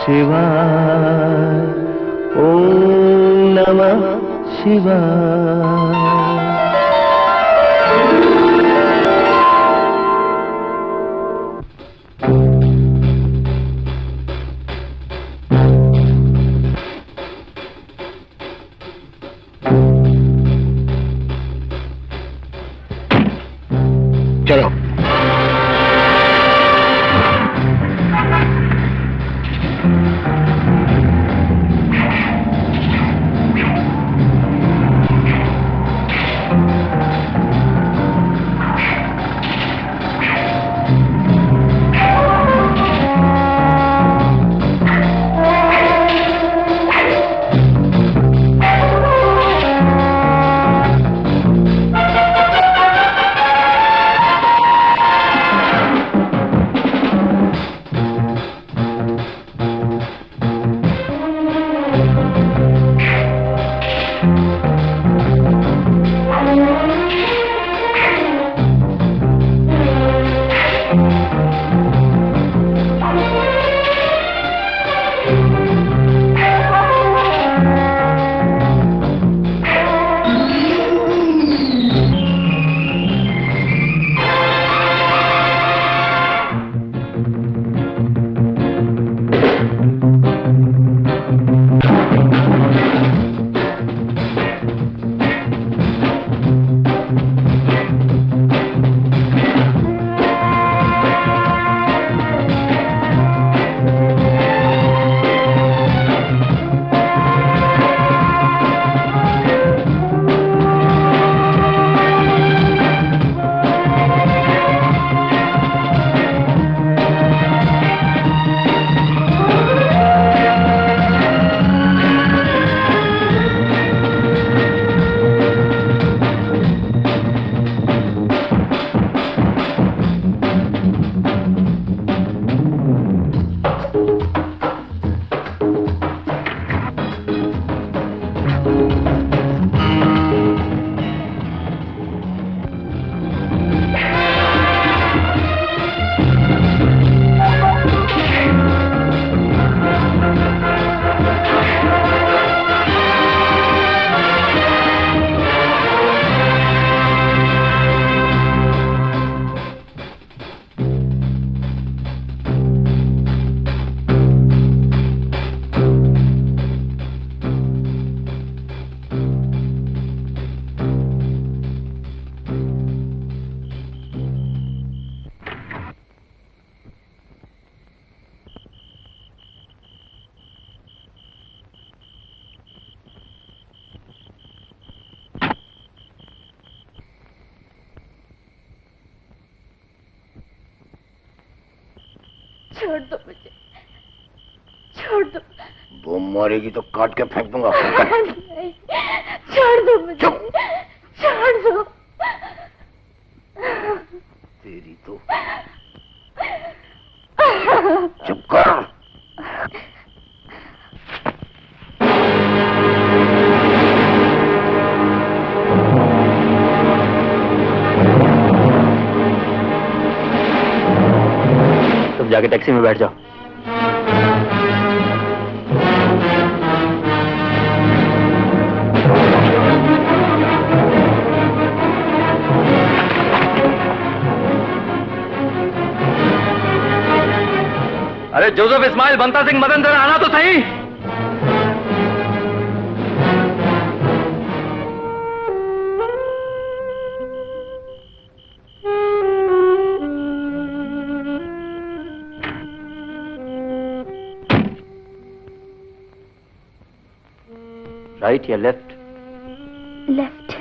शिवाय, ओम नमः शिवाय। चलो। छोड़ दो मुझे, छोड़ दो। वो मारेगी तो काट के फेंक दूंगा। नहीं, छोड़ दो मुझे, छोड़ दो। तेरी तो चुप कर। तुम जाके टैक्सी में बैठ जाओ। अरे जोसेफ इस्माइल, बंता सिंह, मदन, जरा आना तो सही। राइट या लेफ्ट? लेफ्ट।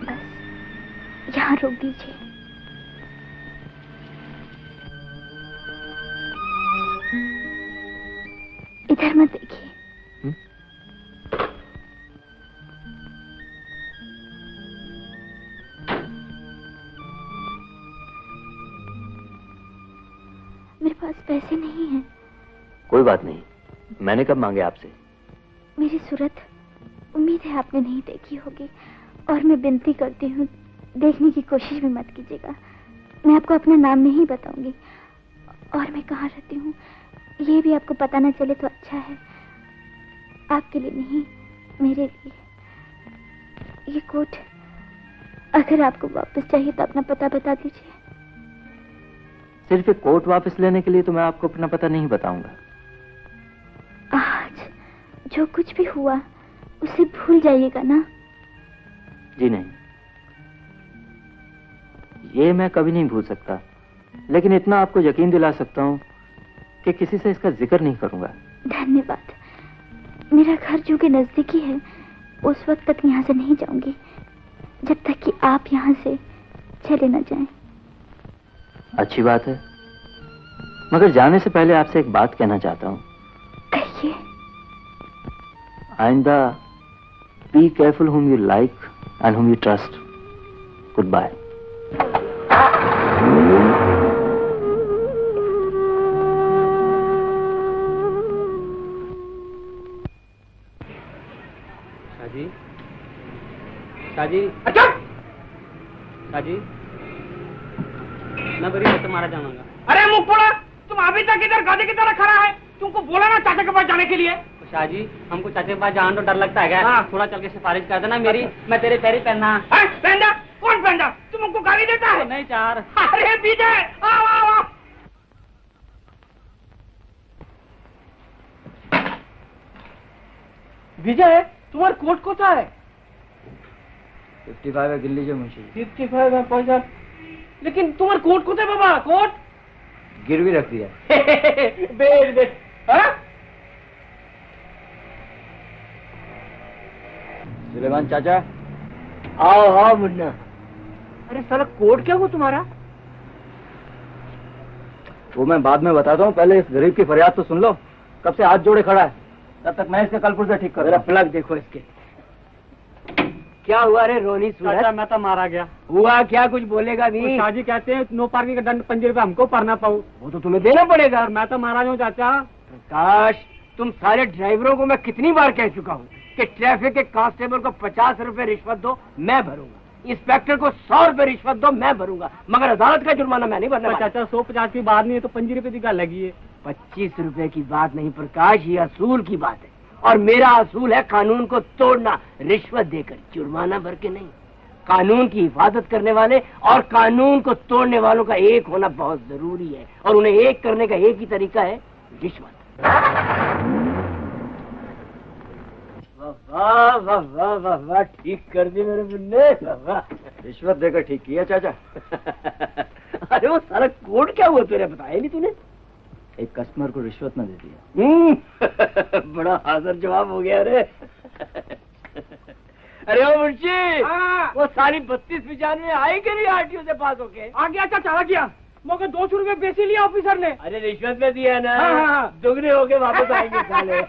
बस यहाँ रोक दीजिए। इधर मत देखिए। मेरे पास पैसे नहीं हैं। कोई बात नहीं, मैंने कब मांगे आपसे? मेरी सूरत उम्मीद है आपने नहीं देखी होगी। और मैं विनती करती हूँ, देखने की कोशिश भी मत कीजिएगा। मैं आपको अपना नाम नहीं बताऊंगी और मैं कहाँ रहती हूँ ये भी आपको पता न चले तो अच्छा है। आपके लिए नहीं, मेरे लिए। ये कोट अगर आपको वापस चाहिए तो अपना पता बता दीजिए। सिर्फ एक कोट वापस लेने के लिए तो मैं आपको अपना पता नहीं बताऊंगा। आज जो कुछ भी हुआ उसे भूल जाइएगा ना। जी नहीं, ये मैं कभी नहीं भूल सकता, लेकिन इतना आपको यकीन दिला सकता हूँ कि किसी से इसका जिक्र नहीं करूंगा। धन्यवाद। मेरा घर जो कि नजदीकी है, उस वक्त तक यहाँ से नहीं जाऊंगी जब तक कि आप यहाँ से चले न जाएं। अच्छी बात है, मगर जाने से पहले आपसे एक बात कहना चाहता हूँ। कहिए। आइंदा be careful whom you like and whom you trust. Goodbye. Shaji, Shaji, अच्छा शाजी, मैं बड़ी बच्चा मारा जाऊंगा। अरे मुंह फोड़ा, तुम अभी तक इधर गाड़ी की तरह खड़ा है। तुमको बोला ना चाचा के पास जाने के लिए। तो शाजी, हमको चाचा के पास जाने तो डर लगता है क्या? हाँ। थोड़ा चल के सिफारिश कर देना मेरी, मैं तेरे पैरी पहनना। पहनदा? कौन पहनदा? तुम हमको गाली देता है? नहीं चार। अरे विजय, आओ आओ आओ। विजय, तुम्हारा कोट कोता है? 55 है गिल्ली जो मुंशी। 55 है पैसा। लेकिन तुम्हारा कोट कोता है बाबा? कोट गिरवी रख दिया। बेच बेच। हाँ? सुलेमान चाचा, आओ आओ मुन्ना। अरे साला कोट क्या हुआ तुम्हारा? वो मैं बाद में बताता हूँ, पहले इस गरीब की फरियाद तो सुन लो। कब से हाथ जोड़े खड़ा है, तब तक मैं इसके कल पुर्जा ठीक कर। मेरा प्लग देखो इसके। क्या हुआ रे रोनी सूरज? चाचा मैं तो मारा गया। हुआ क्या? कुछ बोलेगा नहीं? शाजी कहते हैं नो पार्किंग का दंड 5 रुपए हमको भरना पाऊँ। वो तो तुम्हें देना पड़ेगा। मैं तो मारा हूँ चाचा। प्रकाश, तुम सारे ड्राइवरों को मैं कितनी बार कह चुका हूँ कि ट्रैफिक के कांस्टेबल को 50 रुपए रिश्वत दो, मैं भरूंगा। इंस्पेक्टर को 100 रुपए रिश्वत दो, मैं भरूंगा, मगर अदालत का जुर्माना मैं नहीं भरने वाला। चाचा 150 की बात नहीं है तो 5 रुपए की गल लगी है। 25 रुपए की बात नहीं प्रकाश, ये असूल की बात है। और मेरा असूल है कानून को तोड़ना, रिश्वत देकर, जुर्माना भर के नहीं। कानून की हिफाजत करने वाले और कानून को तोड़ने वालों का एक होना बहुत जरूरी है, और उन्हें एक करने का एक ही तरीका है, रिश्वत। वाह वाह वाह वाह वाह, ठीक कर दी मेरे मुन्ने। रिश्वत देकर ठीक किया चाचा। अरे वो सारा कोड क्या हुआ तेरे, बताया नहीं तूने? एक कस्टमर को रिश्वत न दे दिया। बड़ा हाजिर जवाब हो गया रे। अरे वो मुंशी, वो सारी 32-95 आई कि नहीं आरटीओ से पास होके? आ गया चाचा, आ गया। मगर 200 रुपए बेची लिया ऑफिसर ने। अरे रिश्वत में दिया ना। हाँ। दुगने होके वापस आएंगे साले।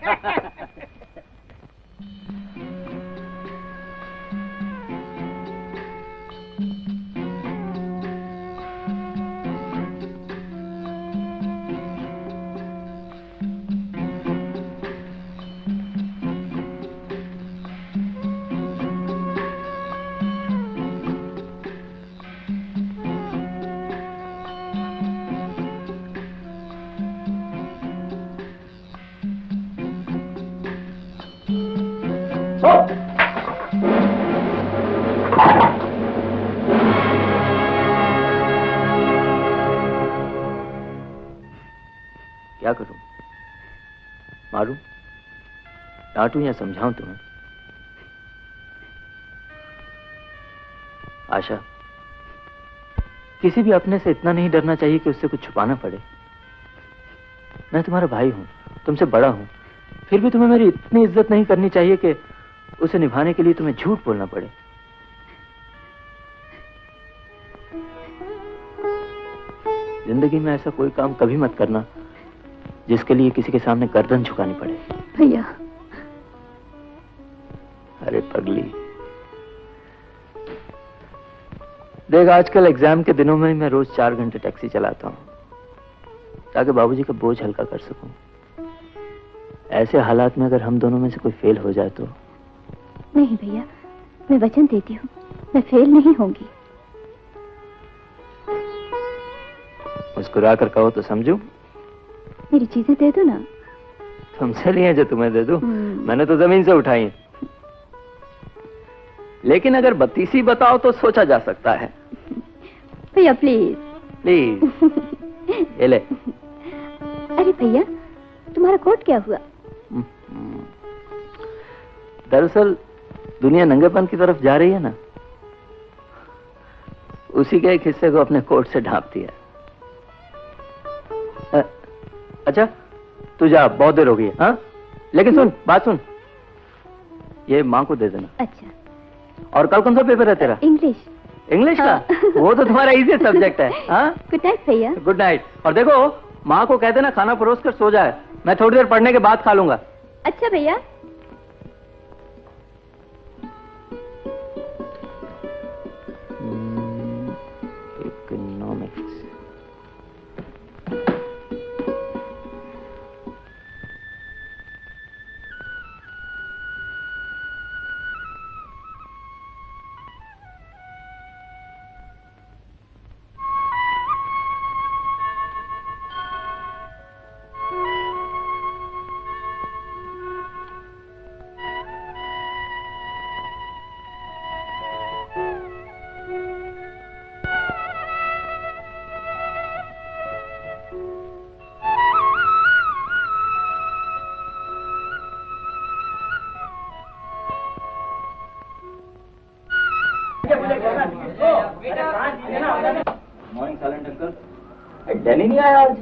क्या करूं? मारूं, डांटूं या समझाऊं तुम्हें? आशा, किसी भी अपने से इतना नहीं डरना चाहिए कि उससे कुछ छुपाना पड़े। मैं तुम्हारा भाई हूं, तुमसे बड़ा हूं, फिर भी तुम्हें मेरी इतनी इज्जत नहीं करनी चाहिए कि उसे निभाने के लिए तुम्हें झूठ बोलना पड़े। जिंदगी में ऐसा कोई काम कभी मत करना जिसके लिए किसी के सामने गर्दन झुकानी पड़े। भैया। अरे पगली, देख आजकल एग्जाम के दिनों में मैं रोज 4 घंटे टैक्सी चलाता हूँ ताकि बाबूजी का बोझ हल्का कर सकूं। ऐसे हालात में अगर हम दोनों में से कोई फेल हो जाए तो? नहीं भैया, मैं वचन देती हूँ, मैं फेल नहीं होंगी। मुस्कुरा कर कहो तो समझूं। मेरी चीजें दे दो ना। तुमसे लिए जो तुम्हें दे दूं? मैंने तो जमीन से उठाई है। लेकिन अगर 32 बताओ तो सोचा जा सकता है। भैया प्लीज प्लीज ये ले। अरे भैया, तुम्हारा कोट क्या हुआ? दरअसल दुनिया नंगेपन की तरफ जा रही है ना, उसी के एक हिस्से को अपने कोट से ढांप दिया। अच्छा तू जा, बहुत देर हो गई है। हाँ लेकिन सुन, बात सुन, ये माँ को दे देना। अच्छा। और कल कौन सा पेपर है तेरा? इंग्लिश। इंग्लिश का? वो तो तुम्हारा इजी सब्जेक्ट है। हाँ गुड नाइट भैया। Good night. और देखो माँ को कह देना खाना परोस कर सो जाए, मैं थोड़ी देर पढ़ने के बाद खा लूंगा। अच्छा भैया। Economics. Morning silent uncle. Danny नहीं आया आज?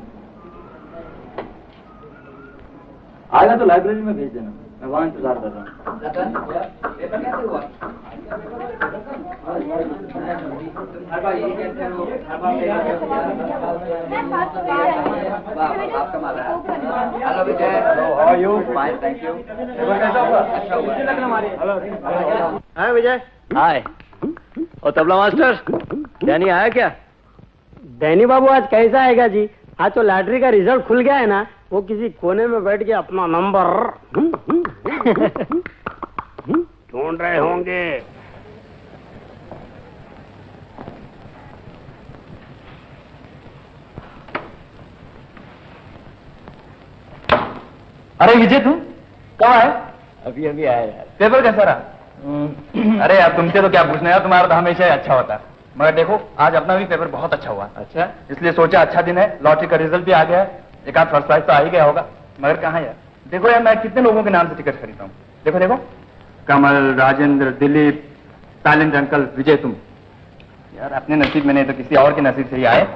आएगा तो लाइब्रेरी में भेज देना, मैं वहां इंतजार कर रहा हूँ। पेपर कैसे हुआ? आपका माला है। Hello Vijay, how are you? Fine thank you. Paper कैसा हुआ? अच्छा हुआ। हाँ विजय। हाय। और तबला मास्टर डैनी आया क्या? डैनी बाबू आज कैसा आएगा जी? आज तो लॉटरी का रिजल्ट खुल गया है ना, वो किसी कोने में बैठ के अपना नंबर ढूंढ रहे होंगे। अरे विजय तुम कब आए? अभी अभी आया यार। पेपर कैसा रहा? अरे यार तुमसे तो क्या पूछना यार, तुम्हारा तो हमेशा ही अच्छा होता है। मगर देखो आज अपना भी पेपर बहुत अच्छा हुआ। अच्छा, इसलिए सोचा अच्छा दिन है, लॉटरी का रिजल्ट भी आ गया है, एक आध फर्स्ट प्राइज तो आ ही गया होगा। मगर कहाँ यार, देखो यार मैं कितने लोगों के नाम से टिकट खरीदता हूँ। देखो देखो, कमल, राजेंद्र, दिलीप, तालिंद्र अंकल, विजय तुम। यार अपने नसीब में नहीं तो किसी और के नसीब से ही आए।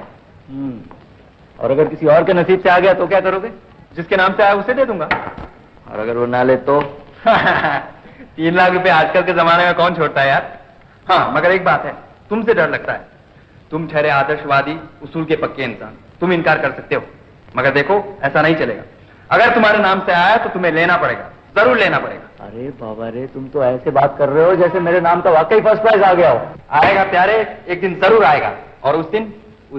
और अगर किसी और के नसीब से आ गया तो क्या करोगे? जिसके नाम से आया उसे दे दूंगा। और अगर वो ना ले तो? 3 लाख रुपए आजकल के जमाने में कौन छोड़ता है यार। हाँ मगर एक बात है, तुमसे डर लगता है। तुम ठहरे आदर्शवादी, उसूल के पक्के इंसान, तुम इनकार कर सकते हो। मगर देखो ऐसा नहीं चलेगा, अगर तुम्हारे नाम से आया तो तुम्हें लेना पड़ेगा, जरूर लेना पड़ेगा। अरे बाबा रे, तुम तो ऐसे बात कर रहे हो जैसे मेरे नाम का वाकई फर्स्ट प्राइज आ गया हो। आएगा प्यारे, एक दिन जरूर आएगा, और उस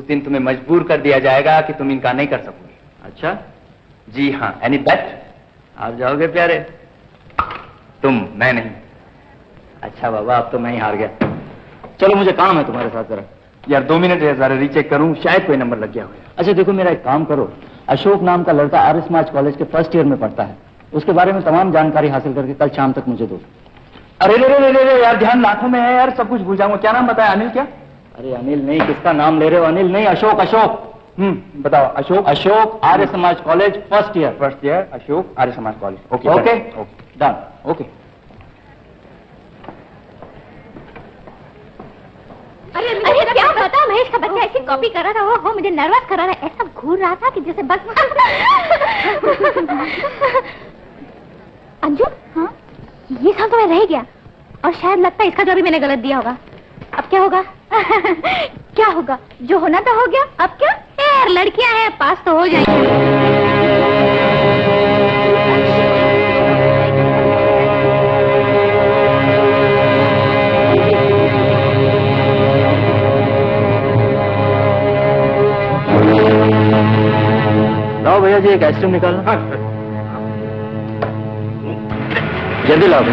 दिन तुम्हें मजबूर कर दिया जाएगा कि तुम इनकार नहीं कर सकोगे। अच्छा जी हाँ, एनी बेट? आप जाओगे प्यारे? तुम, मैं नहीं। अच्छा बाबा, अब तो मैं ही हार गया। चलो मुझे काम है तुम्हारे साथ जरा। यार 2 मिनट है, जरा रीचेक करूं, शायद कोई नंबर लग गया हो। अच्छा देखो, मेरा एक काम करो, अशोक नाम का लड़का आर्य समाज कॉलेज के फर्स्ट ईयर में पढ़ता है, उसके बारे में तमाम जानकारी हासिल करके कल शाम तक मुझे दो। अरे रे यार, ध्यान लाखों में है यार, सब कुछ भूल जाऊंगा। क्या नाम बताया? अनिल क्या? अरे अनिल नहीं, किसका नाम ले रहे हो? अनिल नहीं, अशोक। अशोक। बताओ। Ashok Arya Samaj college first year. Ashok Arya Samaj college. Okay okay done. Okay. अरे क्या पता, महेश का बच्चा ऐसी कॉपी कर रहा था, वो मुझे नर्वस कर रहा था, ऐसा घूर रहा था कि जैसे बस। अंजू, हाँ ये साल तो मैं रह गया, और शायद लगता है इसका जो भी मैंने गलत दिया होगा। अब क्या होगा? क्या होगा? जो होना तो हो गया, अब क्या यार, लड़कियां हैं, पास तो हो जाएंगी। लाओ भैया जी, एक आइसक्रीम निकालो। जल्दी लाओ।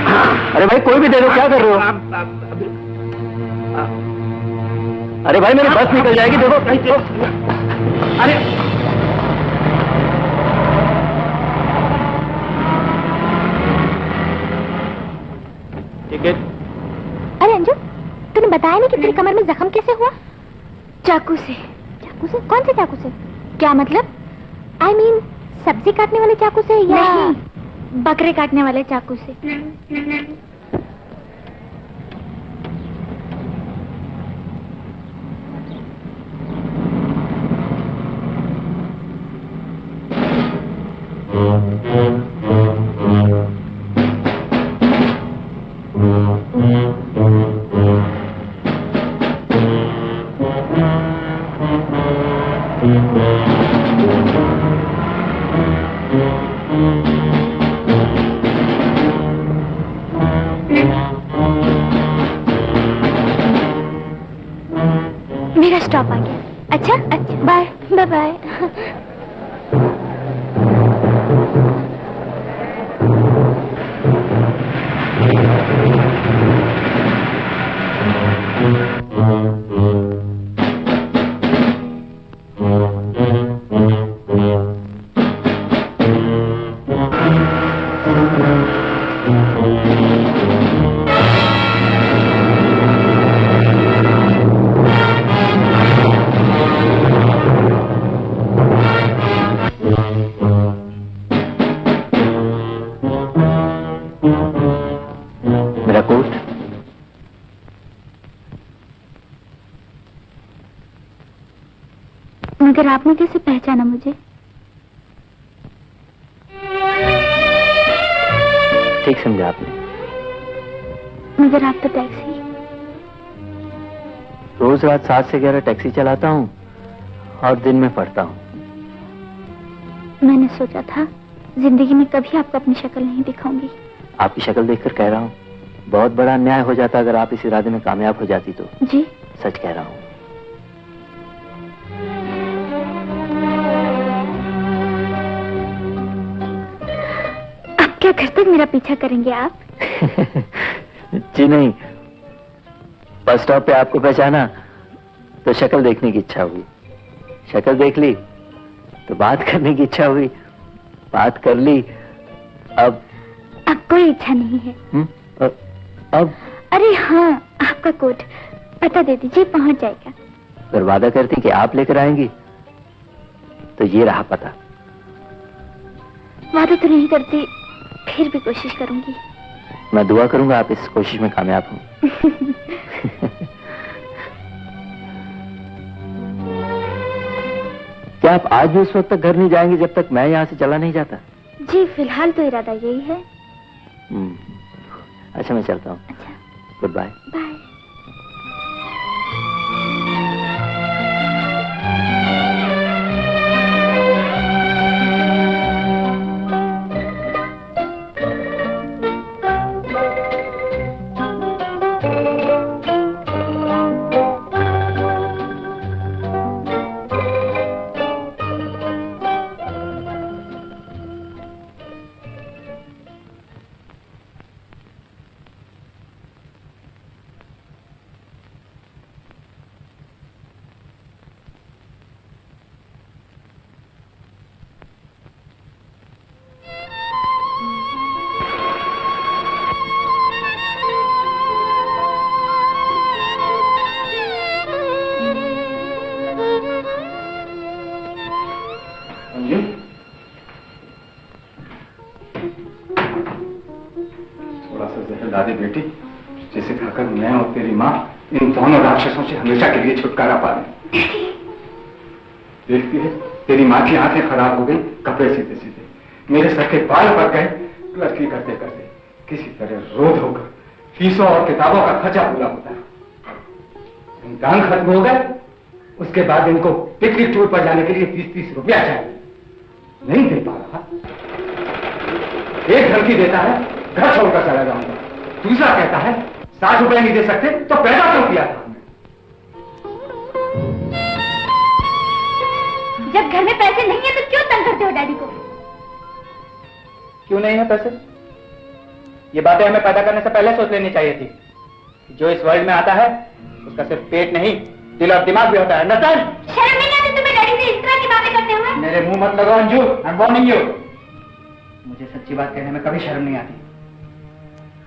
अरे भाई कोई भी दे दो, क्या कर रहे हो? अरे भाई मेरी बस निकल जाएगी, देखो। अरे टिकट। अरे अंजू, तूने बताया नहीं कि तेरी कमर में जख्म कैसे हुआ? चाकू से। चाकू से? कौन से चाकू से? क्या मतलब? I mean, सब्जी काटने वाले चाकू से या नहीं, बकरे काटने वाले चाकू से? मेरा स्टॉप आ गया। अच्छा अच्छा, बाय बाय बाय। मेरा कोट। मगर आपने कैसे पहचाना मुझे? ठीक समझा आपने। मगर आप तो टैक्सी। रोज रात 7 से 11 टैक्सी चलाता हूँ और दिन में पढ़ता हूँ। मैंने सोचा था जिंदगी में कभी आपको अपनी शक्ल नहीं दिखाऊंगी। आपकी शक्ल देखकर कह रहा हूँ, बहुत बड़ा अन्याय हो जाता अगर आप इस इरादे में कामयाब हो जाती तो। जी सच कह रहा हूँ। अब क्या घर तक मेरा पीछा करेंगे आप? जी नहीं, बस स्टॉप पे आपको पहचाना तो शक्ल देखने की इच्छा हुई, शक्ल देख ली तो बात करने की इच्छा हुई, बात कर ली। अब कोई इच्छा नहीं है। अब अरे हाँ, आपका कोट पता दे दीजिए, पहुंच जाएगा। अगर वादा करती कि आप लेकर आएंगी तो ये रहा पता। वादा तो नहीं करती, फिर भी कोशिश करूंगी। मैं दुआ करूंगा आप इस कोशिश में कामयाब हों। क्या आप आज भी उस वक्त तक घर नहीं जाएंगे जब तक मैं यहाँ से चला नहीं जाता? जी फिलहाल तो इरादा यही है। अच्छा मैं चलता हूँ। अच्छा, गुड बाय। बाय। दादी बेटी, जिसे खाकर मैं और तेरी माँ इन दोनों राक्षसों से हमेशा के लिए छुटकारा पा लें। देखती है तेरी माँ की आंखें खराब हो गई, कपड़े सीधे सीधे, मेरे सर के बाल पक गए क्लर्की करते करते। किसी तरह रोज होकर फीसों और किताबों का खर्चा पूरा होता है। इम्तिहान खत्म हो गए, उसके बाद इनको पिकनिक टूर पर जाने के लिए 30-30 रुपया चाहिए, नहीं दे पा रहा। एक धमकी देता है घर छोड़कर चला जाऊंगा, दूसरा कहता है 60 रुपए नहीं दे सकते तो पैदा क्यों किया था? जब घर में पैसे नहीं है तो क्यों तंग करते हो डैडी को? क्यों नहीं है पैसे? ये बातें हमें पैदा करने से पहले सोच लेनी चाहिए थी कि जो इस वर्ल्ड में आता है उसका सिर्फ पेट नहीं, दिल और दिमाग भी होता है। अंडरस्टैंड? शर्म नहीं आती तुम्हें डैडी से इस तरह की बातें करते हुए? मेरे मुंह मत लगाओ Anju, I am warning you. मुझे सच्ची बात कहने में कभी शर्म नहीं आती।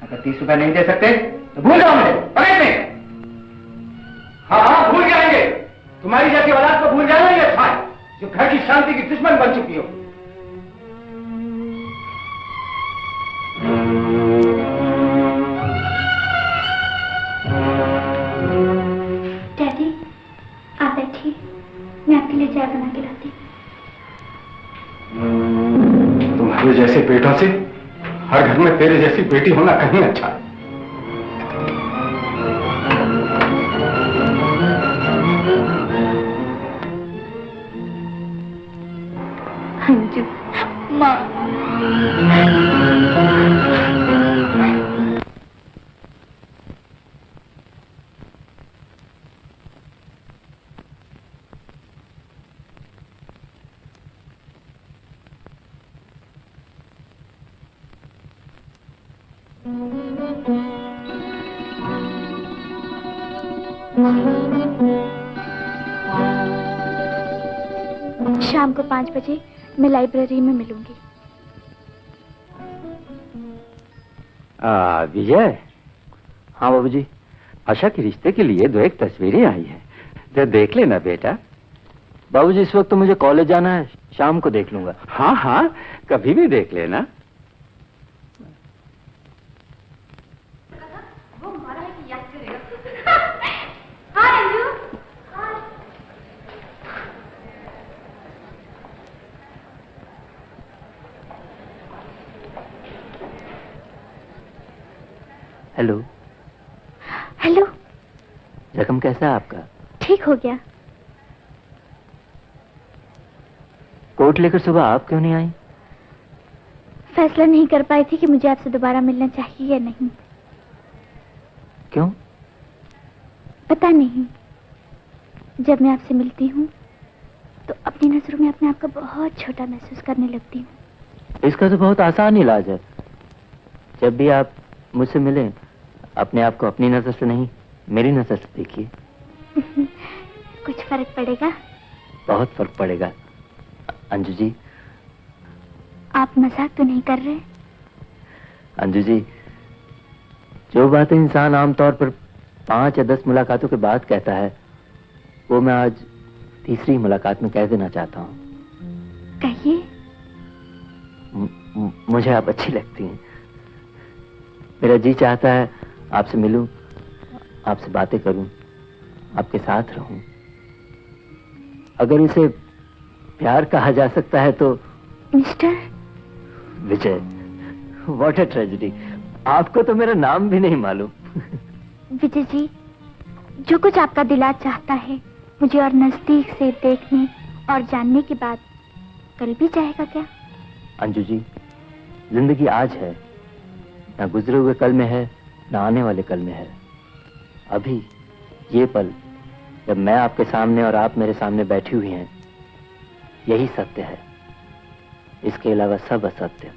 अगर 30 रुपए नहीं दे सकते तो भूल जाओ मुझे, पकड़ में। हाँ हाँ भूल जाएंगे, तुम्हारी जैसी औलाद को भूल जाना ही अच्छा है, जो घर की शांति की दुश्मन बन चुकी हो। डैडी आप बैठिए, मैं आपके लिए चाय बना के लाती हूँ। तुम्हारे जैसे बेटों से हर घर में तेरे जैसी बेटी होना कहीं अच्छा है। अंजू माँ, शाम को 5 बजे मैं लाइब्रेरी में मिलूंगी। विजय। हाँ बाबूजी। आशा के रिश्ते के लिए 2 एक तस्वीरें आई हैं, जरा देख लेना बेटा। बाबूजी इस वक्त तो मुझे कॉलेज जाना है, शाम को देख लूंगा। हाँ हाँ कभी भी देख लेना। हेलो। हेलो। जख्म कैसा है आपका? ठीक हो गया। कोट लेकर सुबह आप क्यों नहीं आई? फैसला नहीं कर पाई थी कि मुझे आपसे दोबारा मिलना चाहिए या नहीं। क्यों? पता नहीं, जब मैं आपसे मिलती हूँ तो अपनी नजरों में अपने आप को बहुत छोटा महसूस करने लगती हूँ। इसका तो बहुत आसान इलाज है। जब भी आप मुझसे मिलें, अपने आप को अपनी नजर से नहीं, मेरी नजर से देखिए। कुछ फर्क पड़ेगा? बहुत फर्क पड़ेगा। अंजू जी। आप मजाक तो नहीं कर रहे? अंजू जी, जो बातें इंसान आमतौर पर 5 या 10 मुलाकातों के बाद कहता है, वो मैं आज तीसरी मुलाकात में कह देना चाहता हूँ। कहिए। मुझे आप अच्छी लगती हैं। मेरा जी चाहता है आपसे मिलूं, आपसे बातें करूं, आपके साथ रहूं। अगर इसे प्यार कहा जा सकता है तो। Mister Vijay, what a tragedy. आपको तो मेरा नाम भी नहीं मालूम। विजय जी, जो कुछ आपका दिल आज चाहता है, मुझे और नजदीक से देखने और जानने के बाद कल भी चाहेगा क्या? अंजू जी, जिंदगी आज है, ना गुजरे हुए कल में है, ना आने वाले कल में है। अभी ये पल जब मैं आपके सामने और आप मेरे सामने बैठी हुई हैं, यही सत्य है। इसके अलावा सब असत्य।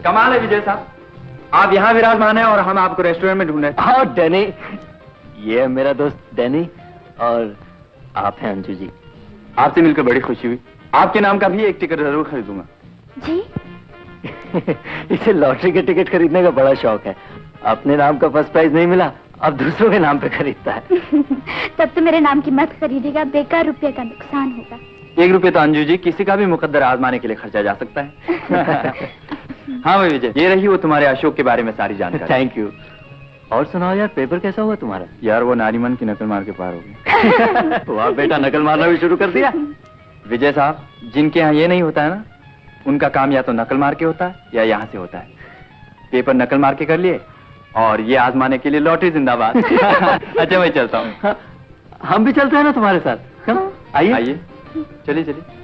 कमाल है विजय साहब, आप यहाँ विराजमान हैं और हम आपको रेस्टोरेंट में ढूंढ रहे हैं। हाँ डैनी, ये है मेरा दोस्त डैनी और आप हैं अंजू जी। आपसे मिलकर बड़ी खुशी हुई। आपके नाम का भी एक टिकट जरूर खरीदूंगा। जी। इसे लॉटरी के टिकट खरीदने का बड़ा शौक है। अपने नाम का फर्स्ट प्राइज नहीं मिला, अब दूसरों के नाम पे खरीदता है। तब तो मेरे नाम की मत खरीदेगा, बेकार रुपये का नुकसान होगा। 1 रुपये तो अंजू जी किसी का भी मुकद्दर आजमाने के लिए खर्चा जा सकता है। हाँ भाई विजय, ये रही वो तुम्हारे अशोक के बारे में सारी जानकारी। Thank you. और सुनाओ यार, पेपर कैसा हुआ तुम्हारा? यार वो नारीमन की नकल मार के पार हो गई। वाह बेटा, नकल मारना भी शुरू कर दिया। विजय साहब, जिनके यहाँ ये नहीं होता है ना, उनका काम या तो नकल मार के होता है या यहाँ से होता है। पेपर नकल मार के कर लिए और ये आजमाने के लिए लॉटरी जिंदाबाद। अच्छा मैं चलता हूँ। हम भी चलते हैं ना तुम्हारे साथ। आइए आइए, चलिए चलिए।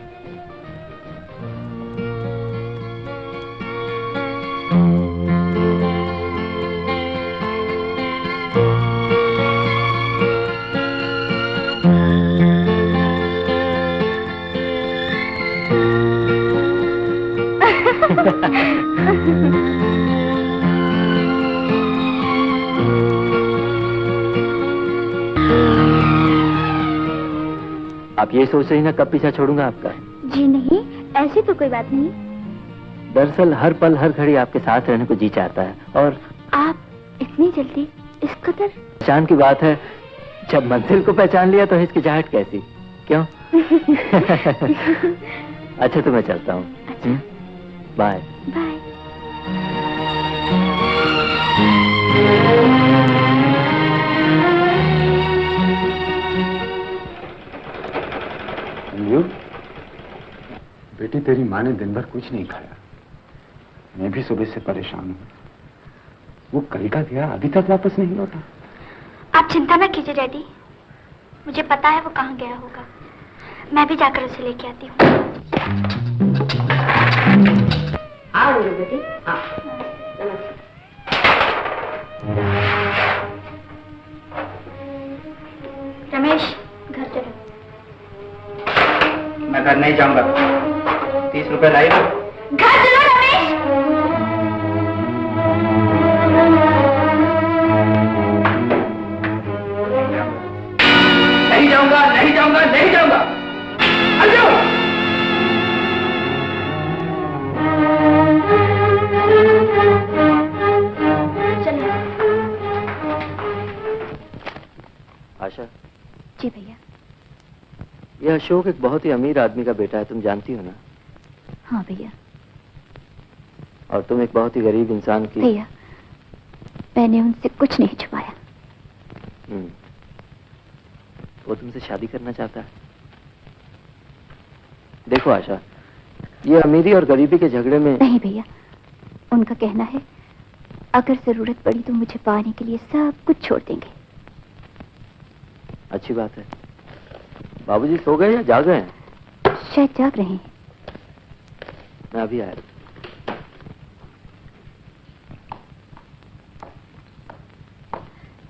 आप ये सोच रही ना कब पीछा छोड़ूंगा आपका? जी नहीं, ऐसी तो कोई बात नहीं। दरअसल हर पल हर घड़ी आपके साथ रहने को जी चाहता है। और आप इतनी जल्दी इस कदर? पहचान की बात है, जब मंजिल को पहचान लिया तो हिचकिचाहट कैसी, क्यों? अच्छा तो मैं चलता हूँ। अच्छा। Bye bye. बेटी तेरी माँ ने दिन भर कुछ नहीं खाया। मैं भी सुबह से परेशान हूँ। वो कल का गया अभी तक वापस नहीं लौटा। आप चिंता न कीजिए डैडी, मुझे पता है वो कहाँ गया होगा। मैं भी जाकर उसे लेके आती हूँ। आओ बेटी। हाँ। रमेश, घर चलो। मैं घर नहीं जाऊंगा। 30 रुपए लाई दो। घर चलो रमेश। नहीं जाऊंगा, नहीं जाऊंगा, नहीं जाऊंगा। अंजू! चलो। आशा, जी भैया। यह अशोक एक बहुत ही अमीर आदमी का बेटा है, तुम जानती हो ना? हाँ भैया। और तुम एक बहुत ही गरीब इंसान की। भैया, मैंने उनसे कुछ नहीं छुपाया। वो तुमसे शादी करना चाहता है। देखो आशा, ये अमीरी और गरीबी के झगड़े में नहीं भैया, उनका कहना है अगर जरूरत पड़ी तो मुझे पाने के लिए सब कुछ छोड़ देंगे। अच्छी बात है। बाबूजी सो गए या जाग गए हैं? शायद जाग रहे हैं। मैं अभी आया।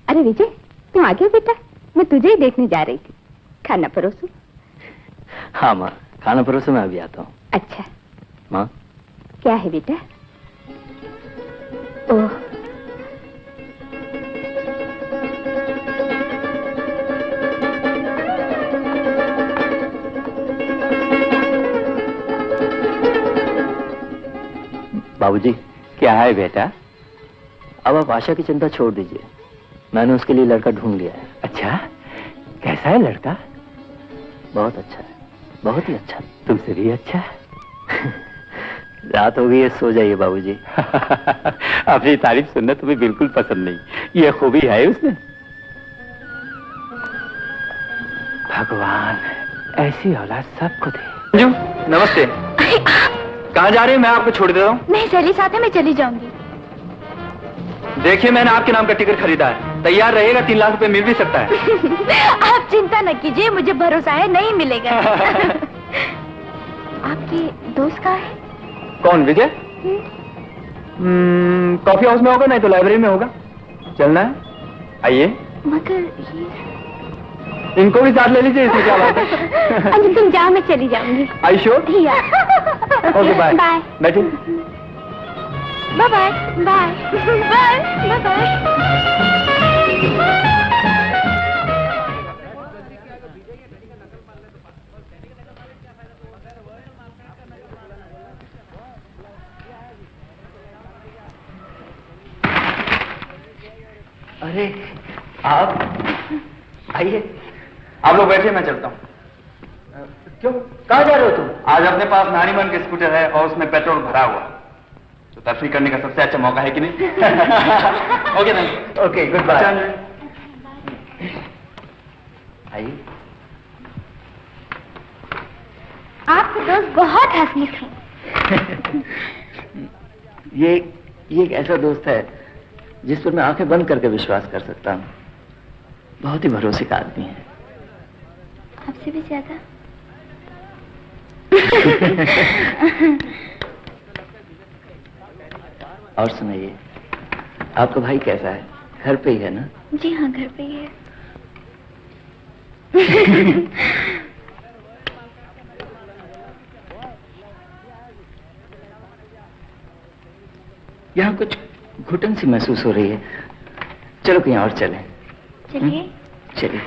अरे विजय, तुम आ गया बेटा? मैं तुझे ही देखने जा रही थी। खाना परोसूं? हाँ माँ, खाना परोसो, मैं अभी आता हूँ। अच्छा। माँ, क्या है बेटा? ओह, बाबूजी। क्या है बेटा? अब आप आशा की चिंता छोड़ दीजिए, मैंने उसके लिए लड़का ढूंढ लिया है। अच्छा, कैसा है लड़का? बहुत अच्छा है, बहुत ही अच्छा। तुमसे भी अच्छा? रात हो गई है, सो जाइए बाबूजी। अपनी तारीफ सुनना तुम्हें बिल्कुल पसंद नहीं। ये खूबी है उसमें। भगवान ऐसी औलाद सबको दे। नमस्ते। कहाँ जा रहे हैं? मैं आपको छोड़ देता हूँ। नहीं, सहेली साथ है, मैं चली जाऊंगी। देखिए, मैंने आपके नाम का टिकट खरीदा है। तैयार रहेगा, 3 लाख रुपए मिल भी सकता है। आप चिंता न कीजिए, मुझे भरोसा है नहीं मिलेगा। आपके दोस्त कहाँ है? कौन? विजय? कॉफी हाउस में होगा, नहीं तो लाइब्रेरी में होगा। चलना है? आइए। मगर ये इनको भी साथ ले लीजिए, इसमें क्या बात है। अच्छा तुम जाओ, मैं चली जाऊंगी। Are you sure? Okay, bye. Bye. बैठिए। Bye bye bye bye bye. अरे आप आइए। आप लोग बैठिए, मैं चलता हूँ। क्यों, कहाँ जा रहे हो तुम? आज अपने पास नारीमन के स्कूटर है और उसमें पेट्रोल भरा हुआ, तो तफरीह करने का सबसे अच्छा मौका है कि नहीं? ओके नहीं? Okay, good bye. आइए। आपके दोस्त बहुत हंसमुख हैं। ये एक ऐसा दोस्त है जिस पर मैं आंखें बंद करके विश्वास कर सकता हूँ। बहुत ही भरोसे का आदमी है। आपसे भी ज्यादा। और सुनाइए, आपका भाई कैसा है? घर पे ही है ना? जी हाँ, घर पे ही है। यहाँ कुछ घुटन सी महसूस हो रही है। चलो कहीं और चलें। चलिए। चलिए।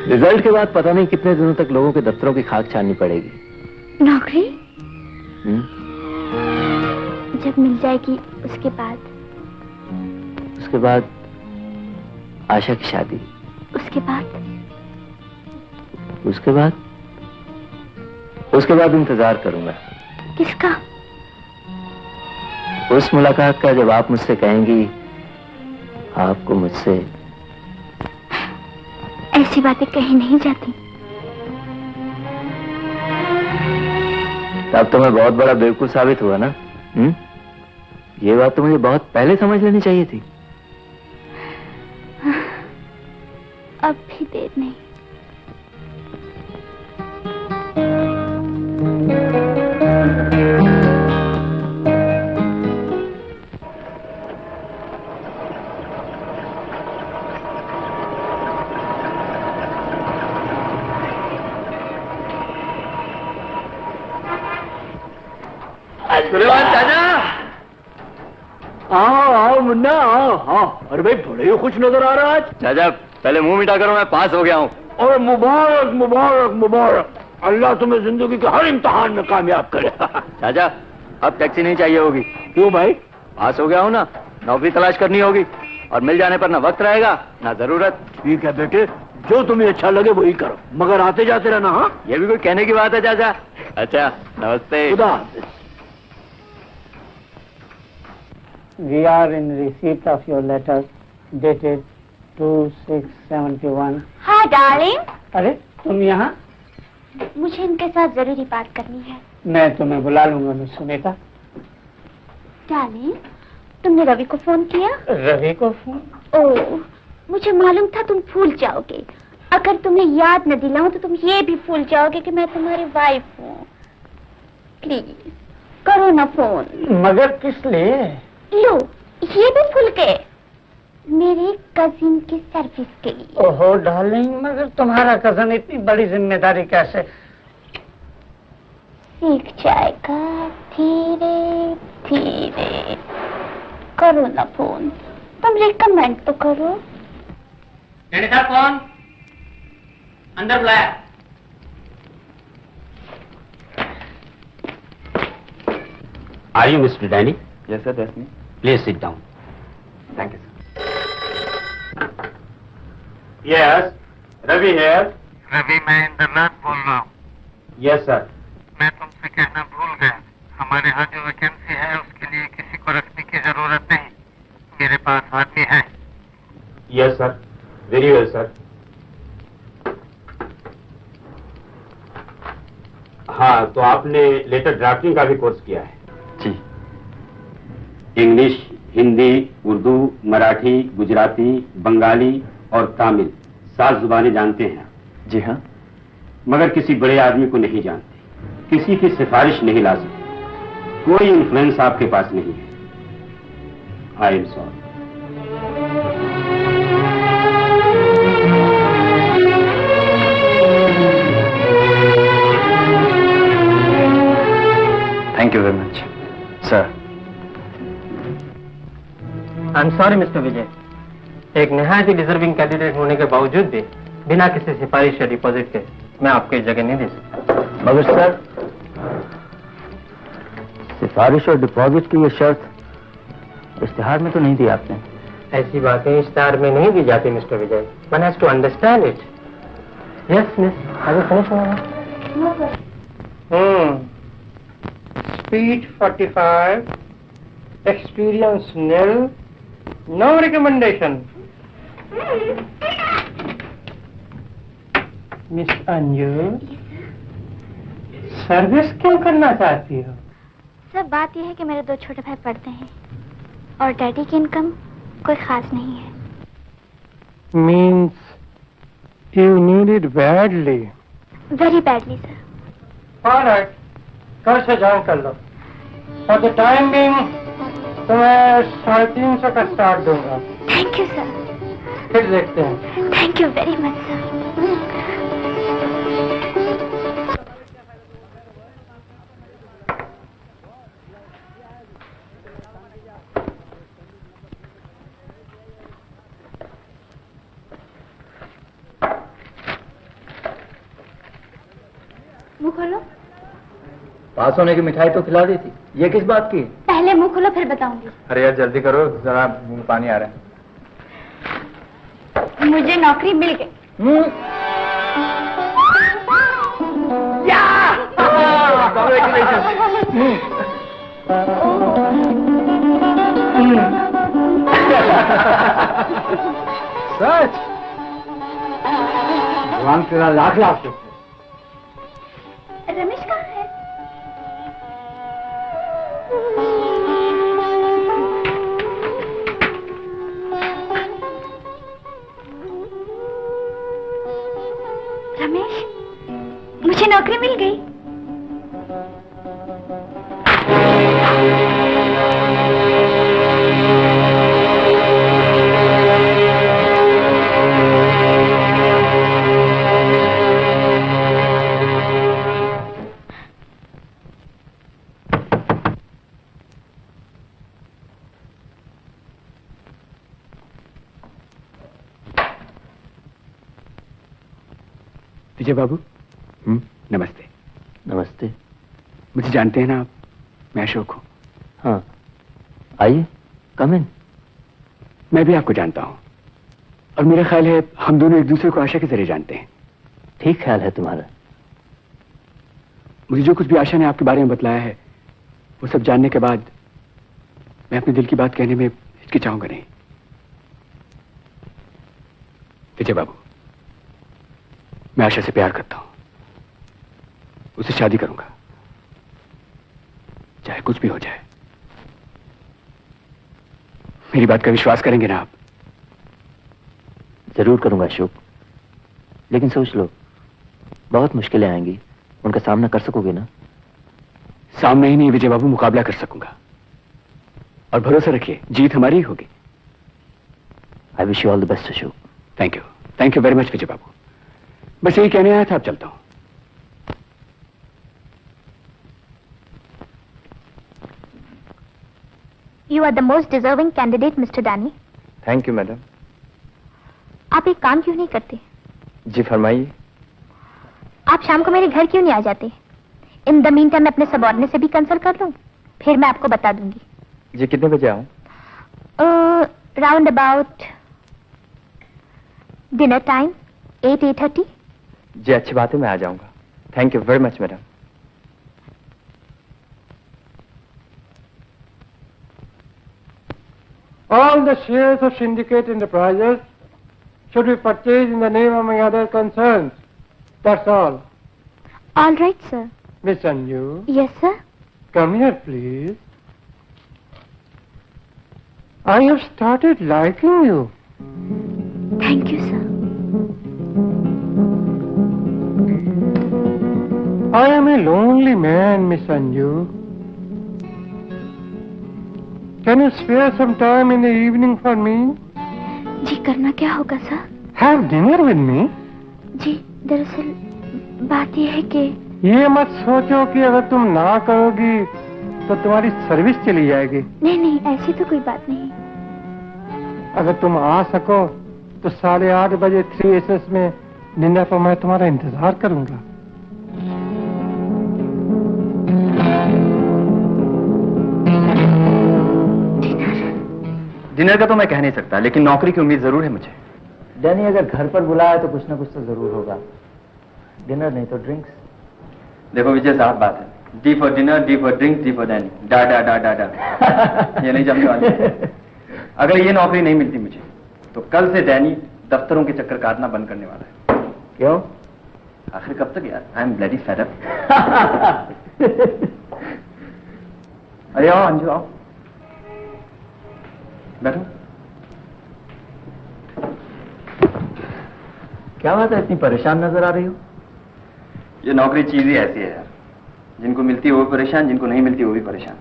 रिजल्ट के बाद पता नहीं कितने दिनों तक लोगों के दफ्तरों की खाक छाननी पड़ेगी। नौकरी जब मिल जाएगी उसके बाद आशा की शादी। उसके बाद इंतजार करूंगा। किसका? उस मुलाकात का जब आप मुझसे कहेंगी आपको मुझसे। ऐसी बातें कहीं नहीं जाती। तब तो मैं बहुत बड़ा बेवकूफ साबित हुआ ना। ये बात तो मुझे बहुत पहले समझ लेनी चाहिए थी। अब भी देर नहीं। आओ मुन्ना आओ। अरे भाई बड़े ही खुश नजर आ रहा है आज। चाचा पहले मुंह मीठा करो, मैं पास हो गया हूँ। और मुबारक मुबारक मुबारक, अल्लाह तुम्हें जिंदगी के हर इम्तिहान में कामयाब करे। चाचा अब टैक्सी नहीं चाहिए होगी। क्यों भाई? पास हो गया हूँ ना, नौकरी तलाश करनी होगी और मिल जाने पर ना वक्त रहेगा ना जरूरत। ठीक है बेटे, जो तुम्हें अच्छा लगे वही करो, मगर आते जाते रहना। हाँ, ये भी कोई कहने की बात है चाचा। अच्छा नमस्ते। खुदा हाफिज। We are in receipt of your letter dated 2/6/71. हाँ डार्लिंग। अरे तुम यहाँ? मुझे इनके साथ जरूरी बात करनी है। मैं तुम्हें बुला लूंगा मिस सुनीता। डार्लिंग, तुमने रवि को फोन किया? रवि को फोन? ओह, मुझे मालूम था तुम भूल जाओगे। अगर तुम्हें याद न दिलाऊं तो तुम ये भी भूल जाओगे कि मैं तुम्हारी वाइफ हूँ। प्लीज करो ना फोन। मगर किस लिए? लो, ये भी भूल गए, मेरे कजिन की सर्विस के लिए। ओहो डार्लिंग, मगर तुम्हारा कजन इतनी बड़ी जिम्मेदारी कैसे? सीख जाएगा धीरे धीरे। करो ना फोन, तुम रिकमेंड तो करो। सर कौन अंदर बुलाया? Are you Mr. Danny? Yes sir, that's me. Please sit down. Thank you sir. Yes, Ravi here. Ravi, मैं इंद्रनाथ बोल रहा हूँ। Yes sir. मैं तुमसे कहना भूल गया, हमारे यहाँ जो वैकेंसी है उसके लिए किसी को रखने की जरूरत नहीं, मेरे पास आदमी है। Yes sir. Very well sir. हाँ, तो आपने लेटर ड्राफ्टिंग का भी कोर्स किया है? जी। इंग्लिश, हिंदी, उर्दू, मराठी, गुजराती, बंगाली और तमिल 7 जुबानें जानते हैं? जी हाँ। मगर किसी बड़े आदमी को नहीं जानते, किसी की सिफारिश नहीं ला सकते, कोई इन्फ्लुएंस आपके पास नहीं है। I am sorry. Thank you very much, sir. I'm sorry mister Vijay, एक निहायत ही डिजर्विंग कैंडिडेट होने के बावजूद भी बिना किसी सिफारिश या डिपॉजिट के मैं आपको जगह नहीं दे सकता। मगर सर, सिफारिश और डिपॉजिट की ये शर्त इश्तिहार में तो नहीं दी आपने। ऐसी बातें इश्तिहार में नहीं दी जाती mister Vijay. One has to understand it. Yes, miss. Have you finished? Speed 45, experience nil, no recommendation. Miss Anju, service क्यों करना चाहती हो? सर बात यह है कि मेरे 2 छोटे भाई पढ़ते हैं और डैडी की इनकम कोई खास नहीं है। Means you need it badly. Very badly, sir. All right. कल से ज्वाइन कर लो। For the time being, तुम्हें 350 का स्टार्ट दूंगा। Thank you sir. फिर देखते हैं। Thank you very much sir. मुंह खोलो। पास होने की मिठाई तो खिला दी थी, ये किस बात की? पहले मुंह खोलो फिर बताऊंगी। अरे यार जल्दी करो, जरा मुंह में पानी आ रहा है। मुझे नौकरी मिल गई। सच? भगवान तेरा लाख लाख शुक्र। रमेश कहाँ है? रमेश, मुझे नौकरी मिल गई। विजय बाबू। नमस्ते। नमस्ते। मुझे जानते हैं ना आप? मैं अशोक हूँ। हाँ, आइए, कम इन। मैं भी आपको जानता हूँ और मेरा ख्याल है हम दोनों एक दूसरे को आशा के जरिए जानते हैं। ठीक ख्याल है तुम्हारा। मुझे जो कुछ भी आशा ने आपके बारे में बतलाया है वो सब जानने के बाद मैं अपने दिल की बात कहने में हिचकिचाऊंगा नहीं। विजय बाबू, मैं आशा से प्यार करता हूं, उससे शादी करूंगा चाहे कुछ भी हो जाए। मेरी बात का विश्वास करेंगे ना आप? जरूर करूंगा अशोक, लेकिन सोच लो, बहुत मुश्किलें आएंगी, उनका सामना कर सकोगे ना? सामने ही नहीं विजय बाबू, मुकाबला कर सकूंगा और भरोसा रखिए जीत हमारी ही होगी। I wish you all the best Ashok. Thank you very much Vijay बाबू। बस यही कहने आया था, अब चलता हूं। You are the most deserving candidate, Mr. Danny. Thank you madam. आप एक काम क्यों नहीं करते? जी फरमाइए। आप शाम को मेरे घर क्यों नहीं आ जाते? इन द मीन टाइम मैं अपने सबऑर्डिनेट से भी कंसल्ट कर लूं, फिर मैं आपको बता दूंगी। जी कितने बजे आऊं? Round about dinner time 8:30। जी अच्छी बात है, मैं आ जाऊंगा। Thank you very much madam. All the shares of Syndicate Enterprises should be purchased in the name of my other concerns. That's all. All right, sir. Miss Anju. Yes, sir. Come here, please. I have started liking you. Thank you, sir. I am a lonely man, Miss Anju. Can you spare some time in the evening for me? जी करना क्या होगा sir? Have dinner with me? जी दरअसल बात यह है कि ये मत सोचो कि अगर तुम ना करोगी तो तुम्हारी सर्विस चली जाएगी। नहीं नहीं, ऐसी तो कोई बात नहीं। अगर तुम आ सको तो 8:30 बजे 3SS में डिनर पर मैं तुम्हारा इंतजार करूंगा। डिनर का तो मैं कह नहीं सकता, लेकिन नौकरी की उम्मीद जरूर है मुझे। डैनी अगर घर पर बुलाया तो कुछ ना कुछ तो जरूर होगा, डिनर नहीं तो ड्रिंक्स। देखो विजय साहब, बात है D for dinner, D for drinks, D for Danny, डा डा डा डा डा। ये नहीं जमने वाली। अगर ये नौकरी नहीं मिलती मुझे तो कल से डैनी दफ्तरों के चक्कर काटना बंद करने वाला है। क्यों? आखिर कब तक यार? I am bloody fed up. अरे आओ अंजू, आओ बैठो। क्या बात है, इतनी परेशान नजर आ रही हो? ये नौकरी चीज ही ऐसी है यार, जिनको मिलती है वो भी परेशान, जिनको नहीं मिलती वो भी परेशान।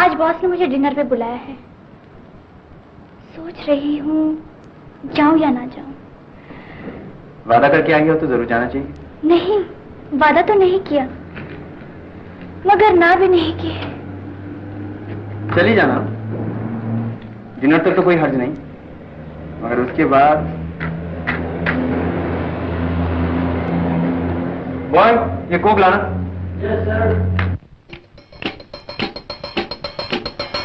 आज बॉस ने मुझे डिनर पे बुलाया है, सोच रही हूँ जाऊं या ना जाऊं। वादा करके आई हो तो जरूर जाना चाहिए। नहीं, वादा तो नहीं किया, मगर ना भी नहीं किया। चली जाना, डिनर तक तो कोई हर्ज नहीं, मगर उसके बाद बॉय ये कोक लाना।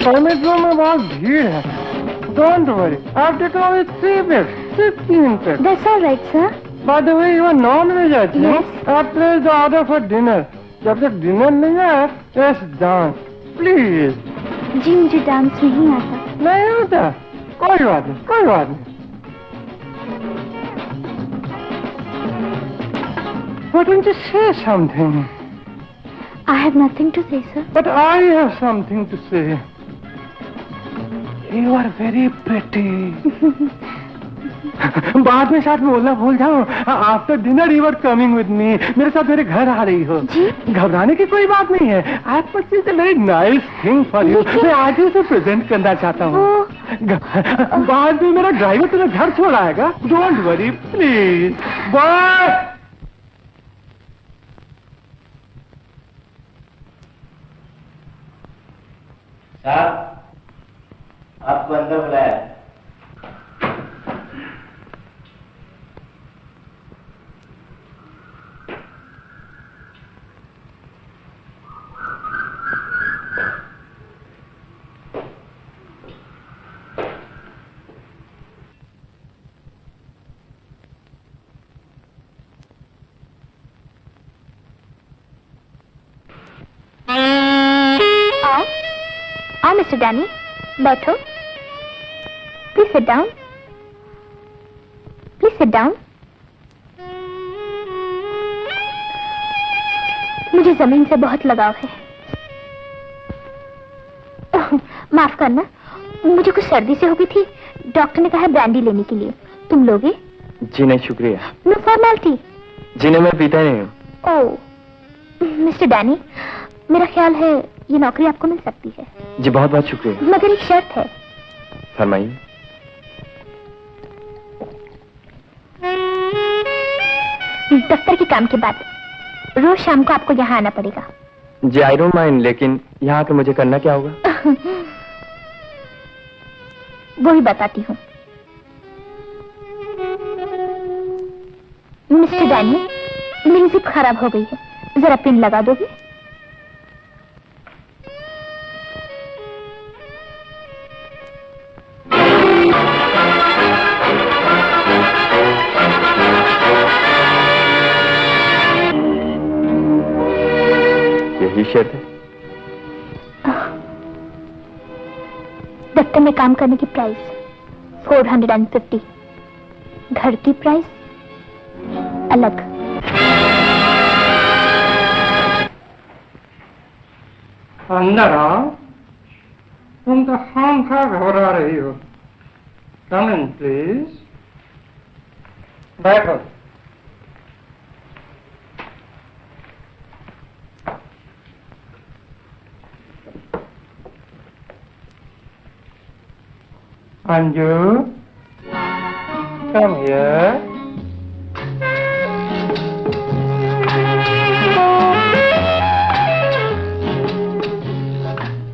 परमेश्वर में बहुत भीड़ है। Don't worry, I've taken only 3 beds, 16 beds. That's all right, sir. By the way, you are non-veg, I think. Yes. I've placed the order for dinner. जब तक डिनर नहीं आया, let's dance, please. जी मुझे डांस नहीं आता। नहीं होता, कोई बात नहीं, कोई बात नहीं। Why don't you say something? I have nothing to say, sir. But I have something to say. You are very pretty. बाद में साथ में बोलना भूल जाओ। After dinner you are coming with me. मेरे साथ मेरे घर आ रही हो। घबराने की कोई बात नहीं है। I purchase a very nice thing for you. मैं आज ही उसे प्रेजेंट करना चाहता हूँ। बाद में मेरा ड्राइवर तुम्हें घर छोड़ आएगा। Don't worry please. बाय। साहब आपको अंदर बुलाया। आओ मिस्टर डैनी, बैठो। Please sit down, please sit down. मुझे जमीन से बहुत लगाव है। माफ करना, मुझे कुछ सर्दी से हो गई थी। डॉक्टर ने कहा है ब्रांडी लेने के लिए। तुम लोगे? जी नहीं शुक्रिया। No formality. जी नहीं मैं पीता नहीं हूँ। ओह मिस्टर डैनी, मेरा ख्याल है ये नौकरी आपको मिल सकती है। जी बहुत बहुत शुक्रिया। मगर एक शर्त है। फरमाइए। दफ्तर के काम के बाद रोज शाम को आपको यहाँ आना पड़ेगा। जी आई डोंट माइंड, लेकिन यहाँ आके मुझे करना क्या होगा? वो ही बताती हूँ। मिस्टर डैनी, मेरी जिप खराब हो गई है, जरा पिन लगा दोगे? यही शर्त है? दफ्तर में काम करने की प्राइस 450, घर की प्राइस अलग। अंदर आओ। तुम तो खाम खा घबरा रही हो। कम इन प्लीज। बैठो। Anju, come here.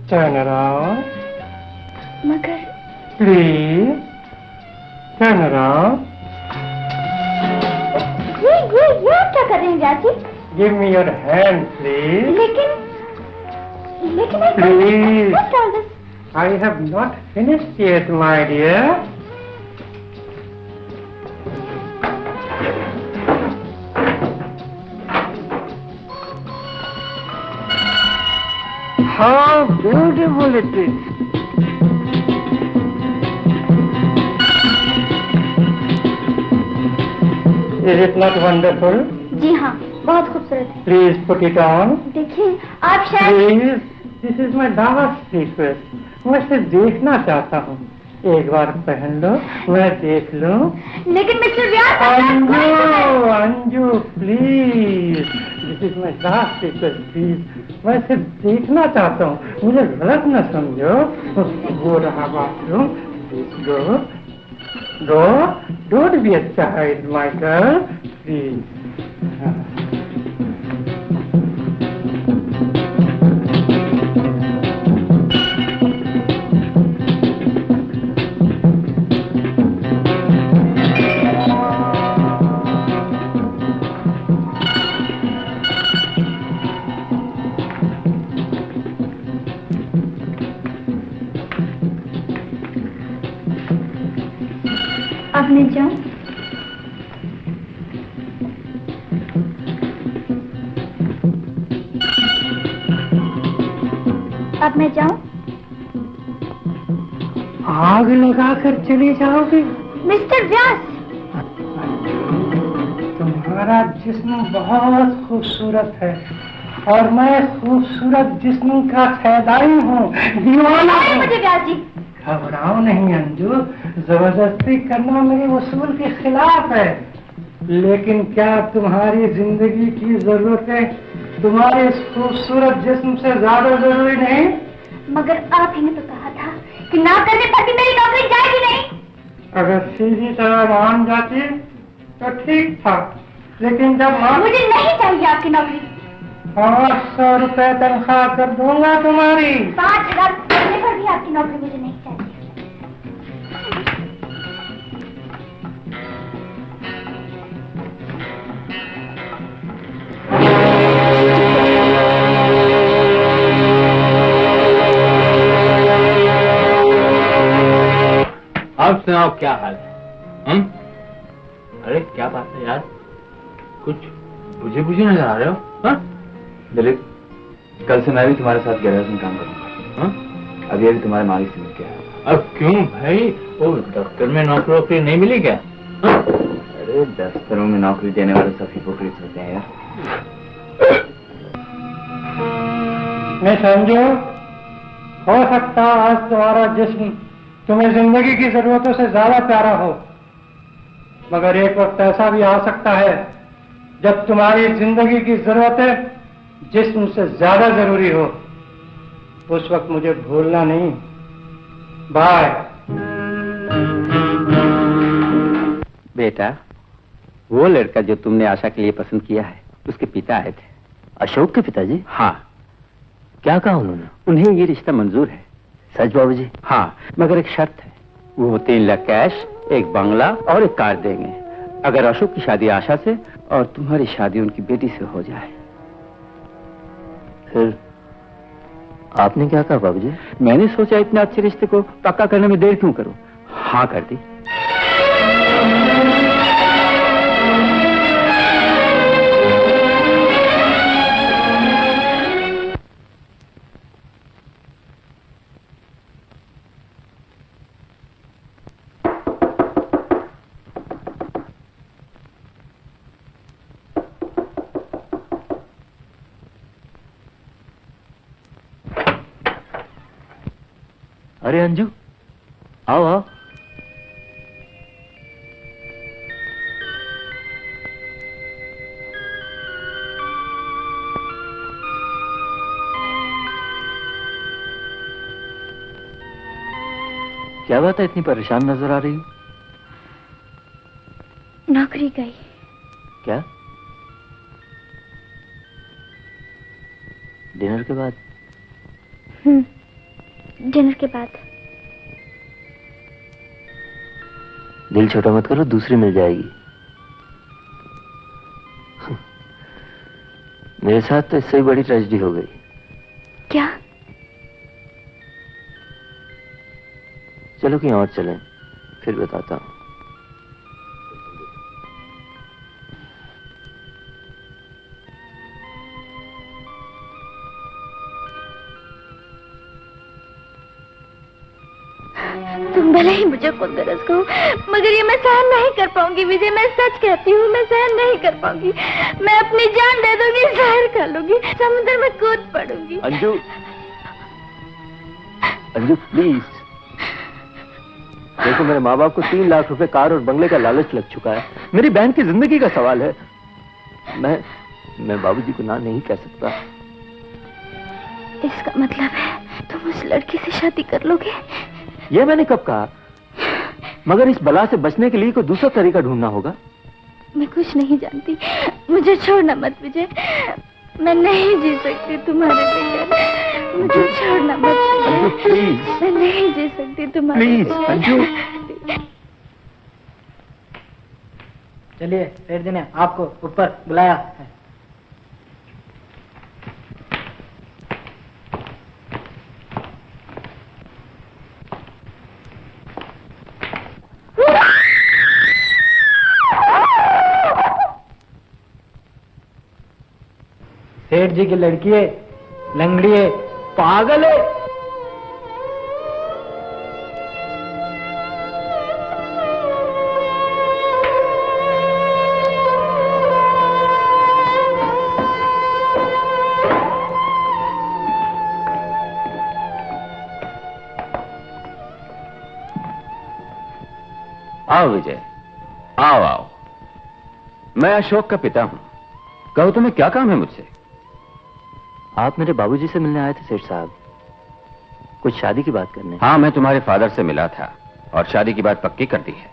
Turn around. मगर Please. Turn around. ये आप क्या कर रहे हैं जाजी? Give me your hand, please. लेकिन Please. What's all this? I have not finished yet, my dear. How beautiful it is. Is it not wonderful? जी हाँ, बहुत खूबसूरत है। Please put it on. देखिए, आप शायद Please, this is my last request. मैं इसे देखना चाहता हूँ। एक बार पहन लो, मैं देख लूं। लेकिन mister Vyas, Anju, Anju, please, this is my last request, please, मैं इसे देखना चाहता हूँ, मुझे गलत न समझो। वो रहा bathroom, go, go, don't be a child my girl, please. अब मैं जाऊं? अब मैं जाऊं? आग लगाकर चले जाओगे? मिस्टर व्यास, तुम्हारा जिस्म बहुत खूबसूरत है और मैं खूबसूरत जिस्म का फैदाई हूँ, दीवाना हूँ। मुझे व्यास जी। घबराओ नहीं अंजू, जबरदस्ती करना मेरे उसूल के खिलाफ है। लेकिन क्या तुम्हारी जिंदगी की जरूरतें तुम्हारे इस खूबसूरत जिस्म से ज्यादा जरूरी नहीं? मगर आप ही ने तो कहा था कि ना करने पर भी मेरी नौकरी जाएगी नहीं। अगर सीधी तरह मान जाती तो ठीक था, लेकिन जब मुझे नहीं चाहिए आपकी नौकरी। 500 रुपए तनख्वाह कर दूंगा तुम्हारी। 5000 करने पर भी आपकी नौकरी मुझे नहीं चाहिए। आप सुनाओ क्या हाल है? अरे क्या बात है यार, कुछ बुझे बुझे नजर आ रहे हो? दिलीप, कल से मैं भी तुम्हारे साथ गैरेज में काम करूंगा। अभी अभी तुम्हारे मालिक से मिल गया। अब क्यों भाई, वो दफ्तर में नौकरी नहीं मिली क्या? अरे दफ्तरों में नौकरी देने वाले सब हिपोक्रेट्स होते हैं यार। मैं समझो, हो सकता आज तुम्हारा जिस्म तुम्हें जिंदगी की जरूरतों से ज्यादा प्यारा हो, मगर एक वक्त ऐसा भी आ सकता है जब तुम्हारी जिंदगी की जरूरतें जिस्म से ज्यादा जरूरी हो। उस वक्त मुझे भूलना नहीं। बाय। बेटा, वो लड़का जो तुमने आशा के लिए पसंद किया है, उसके पिता आए थे। अशोक के पिताजी? हाँ। क्या कहा उन्होंने? उन्हें ये रिश्ता मंजूर है। सच बाबूजी? हाँ, मगर एक शर्त है। वो 3 लाख कैश, एक बंगला और एक कार देंगे अगर अशोक की शादी आशा से और तुम्हारी शादी उनकी बेटी से हो जाए। फिर आपने क्या कहा बाबूजी? मैंने सोचा इतने अच्छे रिश्ते को पक्का करने में देर क्यों करूं, हाँ कर दी। अरे अंजू, आओ आओ। क्या बात है, इतनी परेशान नजर आ रही हो? नौकरी गई। क्या? डिनर के बाद? डिनर के बाद। दिल छोटा मत करो, दूसरी मिल जाएगी। मेरे साथ तो इससे बड़ी ट्रेजेडी हो गई। क्या? चलो कहीं और चलें, फिर बताता हूं। तुम भले ही मुझे खुद गरज कहो, मगर ये मैं सहन नहीं कर पाऊंगी विजय। मैं सच कहती हूँ, मैं सहन नहीं कर पाऊंगी। मैं अपनी जान दे दूंगी, जहर खा लूंगी, समुद्र में कूद पड़ूंगी। अंजू, अंजू प्लीज देखो, मेरे माँ बाप को 3 लाख रुपए कार और बंगले का लालच लग चुका है। मेरी बहन की जिंदगी का सवाल है। मैं बाबूजी को ना नहीं कह सकता। इसका मतलब है तुम उस लड़की से शादी कर लोगे? ये मैंने कब कहा? मगर इस बला से बचने के लिए कोई दूसरा तरीका ढूंढना होगा। मैं कुछ नहीं जानती, मुझे छोड़ना मत विजय। मैं नहीं जी सकती तुम्हारे बगैर। मुझे छोड़ना मत अंजू प्लीज। मैं नहीं जी सकती तुम्हारे प्लीज बगैर। अंजू। चलिए बैठ देने, आपको ऊपर बुलाया है। सेठ जी की लड़की है, लंगड़ी है, पागल है। आओ विजय, आओ आओ। मैं अशोक का पिता हूं। कहो तुम्हें क्या काम है मुझसे? आप मेरे बाबूजी से मिलने आए थे सेठ साहब, कुछ शादी की बात करने। हाँ, मैं तुम्हारे फादर से मिला था और शादी की बात पक्की कर दी है।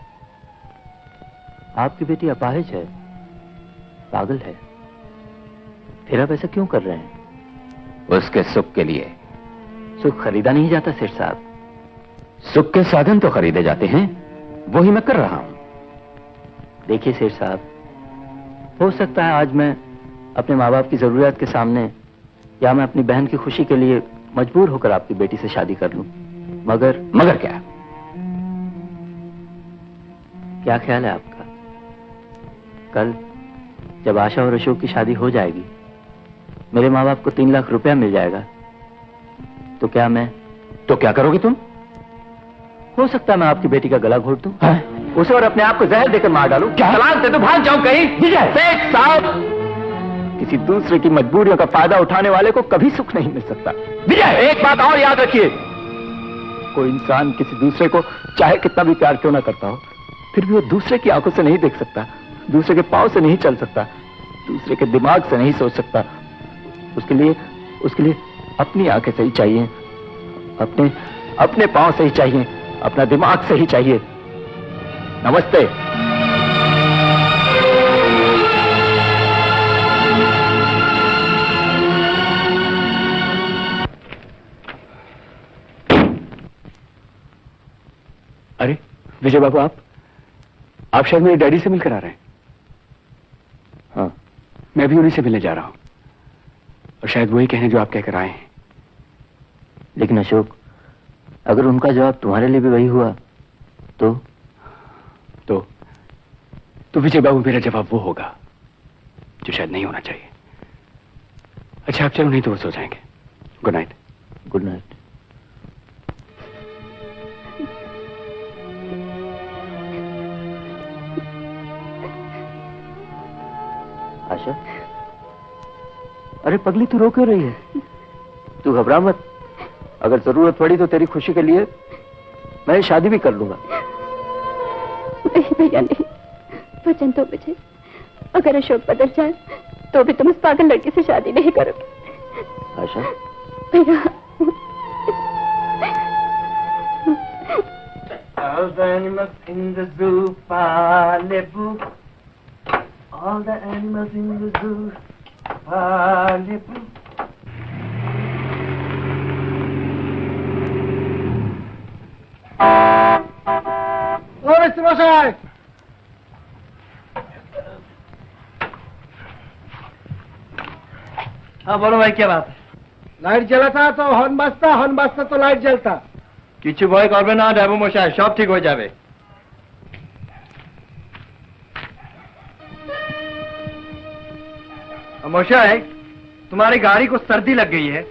आपकी बेटी अपाहिज है, पागल है, फिर आप ऐसा क्यों कर रहे हैं? उसके सुख के लिए। सुख खरीदा नहीं जाता सेठ साहब। सुख के साधन तो खरीदे जाते हैं, वही मैं कर रहा हूं। देखिए सेठ साहब, हो सकता है आज मैं अपने माँ बाप की जरूरत के सामने या मैं अपनी बहन की खुशी के लिए मजबूर होकर आपकी बेटी से शादी कर लूं, मगर क्या ख्याल है आपका? कल जब आशा और अशोक की शादी हो जाएगी, मेरे माँ बाप को 3 लाख रुपया मिल जाएगा, तो क्या करोगे तुम? हो सकता है मैं आपकी बेटी का गला घोट दूं, उसे और अपने आप को जहर देकर मार डालूं। तलाक दे दो, भाग जाऊं कहीं। सेठ साहब, किसी दूसरे की मजबूरियों का फायदा उठाने वाले को कभी सुख नहीं मिल सकता। विजय, एक बात और याद रखिए, कोई इंसान किसी दूसरे को चाहे कितना भी प्यार क्यों ना करता हो, फिर भी वो दूसरे की आंखों से नहीं देख सकता, दूसरे के पांव से नहीं चल सकता, दूसरे के दिमाग से नहीं सोच सकता। उसके लिए अपनी आंखें सही चाहिए, अपने पांव सही चाहिए, अपना दिमाग सही चाहिए। नमस्ते। अरे विजय बाबू, आप शायद मेरे डैडी से मिलकर आ रहे हैं। हाँ, मैं भी उन्हीं से मिलने जा रहा हूं, और शायद वही कहें जो आप कहकर आए हैं। लेकिन अशोक, अगर उनका जवाब तुम्हारे लिए भी वही हुआ तो विजय बाबू, मेरा जवाब वो होगा जो शायद नहीं होना चाहिए। अच्छा, आप चलो, नहीं तो वो सो जाएंगे। Good night. Good night. Asha, अरे पगली, तू रो क्यों रही है? तू घबरा मत, अगर जरूरत पड़ी तो तेरी खुशी के लिए मैं शादी भी कर लूंगा। नहीं भैया नहीं, वचन तो मुझे, अगर अशोक बदल जाए तो भी तुम उस पागल लड़की से शादी नहीं करोगे। आशा, भैया। All the animals in the zoo, Palebu. All the animals in the zoo, Palebu. ओ मिस्टर मशाई, हाँ बोलो भाई, क्या बात है? लाइट जला था तो हॉर्न बजता तो लाइट जलता। किचु भय करबे ना डेबू मशाई, सब ठीक हो जावे। मशाई, तुम्हारी गाड़ी को सर्दी लग गई है,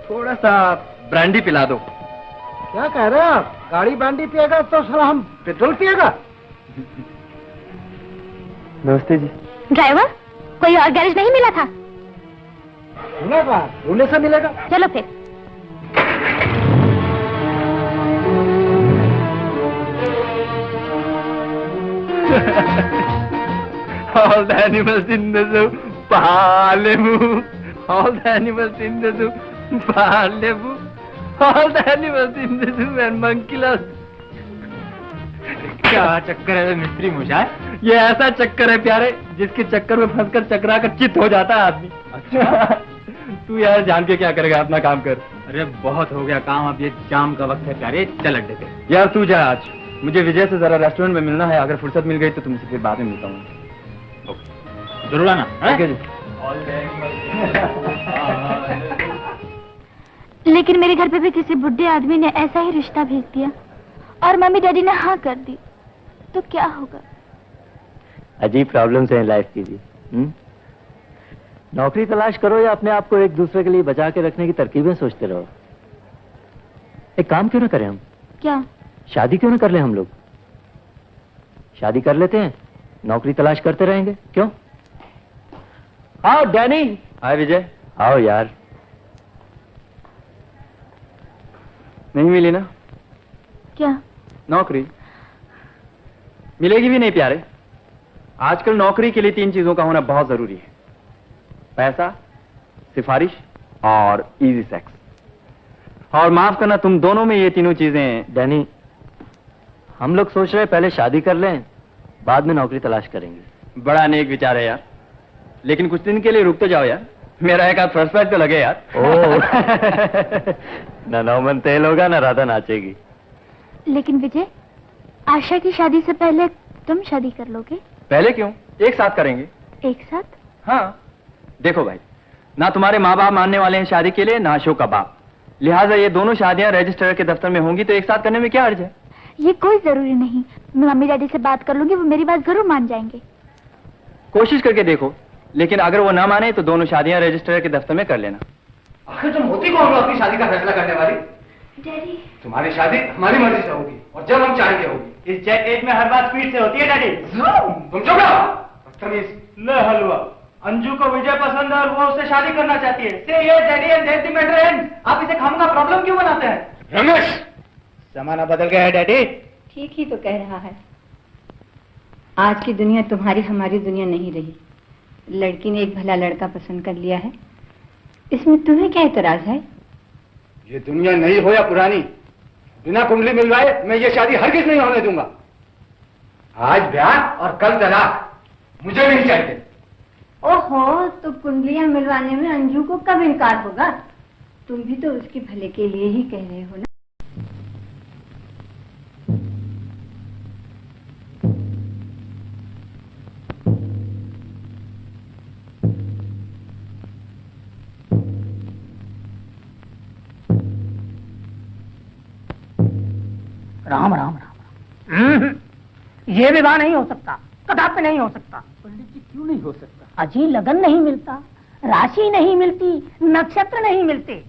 थोड़ा सा ब्रांडी पिला दो। क्या कह रहे हैं आप? गाड़ी ब्रांडी पिएगा तो साला हम पेट्रोल पिएगा? नमस्ते जी। ड्राइवर, कोई और गैरेज नहीं मिला था? मिलेगा, ढूंढने से मिलेगा। चलो फिर। All the animals in the zoo, Palebu. All the animals in the zoo, Palebu. All the animals in the zoo and monkey lost. क्या चक्कर है मिस्त्री मुझाए? ये ऐसा चक्कर है प्यारे, जिसके चक्कर में फंसकर चकरा कर चित हो जाता है आदमी। अच्छा, तू यार जान के क्या करेगा, अपना काम कर। अरे बहुत हो गया काम, अब ये जाम का वक्त है प्यारे, चल अड्डे पे। यार तू जा, आज मुझे विजय से जरा रेस्टोरेंट में मिलना है, अगर फुर्सत मिल गई तो तुमसे फिर बाद में मिलता हूँ। जरूर आना। ओके जी। लेकिन मेरे घर पे भी किसी बुढ़े आदमी ने ऐसा ही रिश्ता भेज दिया और मम्मी डैडी ने हाँ कर दी, तो क्या होगा? अजीब प्रॉब्लम्स हैं लाइफ की जी। नौकरी तलाश करो या अपने आप को एक दूसरे के लिए बचा के रखने की तरकीबें सोचते रहो। एक काम क्यों ना करें हम? क्या? शादी क्यों ना कर ले हम लोग? शादी कर लेते हैं, नौकरी तलाश करते रहेंगे, क्यों? आओ डैनी। हाय विजय। आओ यार। नहीं मिली ना क्या? नौकरी? मिलेगी भी नहीं प्यारे। आजकल नौकरी के लिए 3 चीजों का होना बहुत जरूरी है। पैसा, सिफारिश और इजी सेक्स। और माफ करना, तुम दोनों में ये तीनों चीजें। डैनी, हम लोग सोच रहे हैं पहले शादी कर लें, बाद में नौकरी तलाश करेंगे। बड़ा नेक विचार है यार, लेकिन कुछ दिन के लिए रुक तो जाओ यार। मेरा एक आध फर्स्ट प्राइज तो लगे यार। ना नौमन तेल होगा ना राधा नाचेगी। लेकिन विजय, आशा की शादी से पहले तुम शादी कर लोगे? पहले क्यों, एक साथ करेंगे। एक साथ? हाँ देखो भाई, ना तुम्हारे माँ बाप मानने वाले हैं शादी के लिए, ना अशोक का बाप। लिहाजा ये दोनों शादियां रजिस्टर के दफ्तर में होंगी, तो एक साथ करने में क्या अर्ज है? ये कोई जरूरी नहीं। मैं मम्मी डैडी से बात कर लूंगी, वो मेरी बात जरूर मान जाएंगे। कोशिश करके देखो, लेकिन अगर वो ना माने तो दोनों शादियां रजिस्टर के दफ्तर में कर लेना। आखिर तुम होती कौन हो अपनी शादी का फैसला करने वाली? डैडी, तुम्हारी शादी हमारी मर्जी से होगी और जब हम चाहेंगे होगी। इस जैकेट में हर बात स्पीड से होती है डैडी। तुम चुप रहो, बदतमीज। ले हलवा, अंजू को विजय पसंद है और वो उससे शादी करना चाहती है। से ये daddy and that the matter and. आप इसे खामखा प्रॉब्लम क्यों बनाते हैं? रमेश, जमाना बदल गया है डैडी। ठीक ही तो कह रहा है। आज की दुनिया तुम्हारी हमारी दुनिया नहीं रही। लड़की ने एक भला लड़का पसंद कर लिया है, इसमें तुम्हें क्या एतराज है? ये दुनिया नई हो या पुरानी, बिना कुंडली मिलवाए मैं ये शादी हरगिज नहीं होने दूंगा। आज ब्याह और कल तलाक, मुझे नहीं चाहिए। ओहो, तो कुंडलियां मिलवाने में अंजू को कब इनकार होगा? तुम भी तो उसके भले के लिए ही कह रहे हो ना। राम राम राम। ये विवाह नहीं हो सकता, कदापि नहीं हो सकता। पंडित जी क्यों नहीं हो सकता? अजी लगन नहीं मिलता, राशि नहीं मिलती, नक्षत्र नहीं मिलते।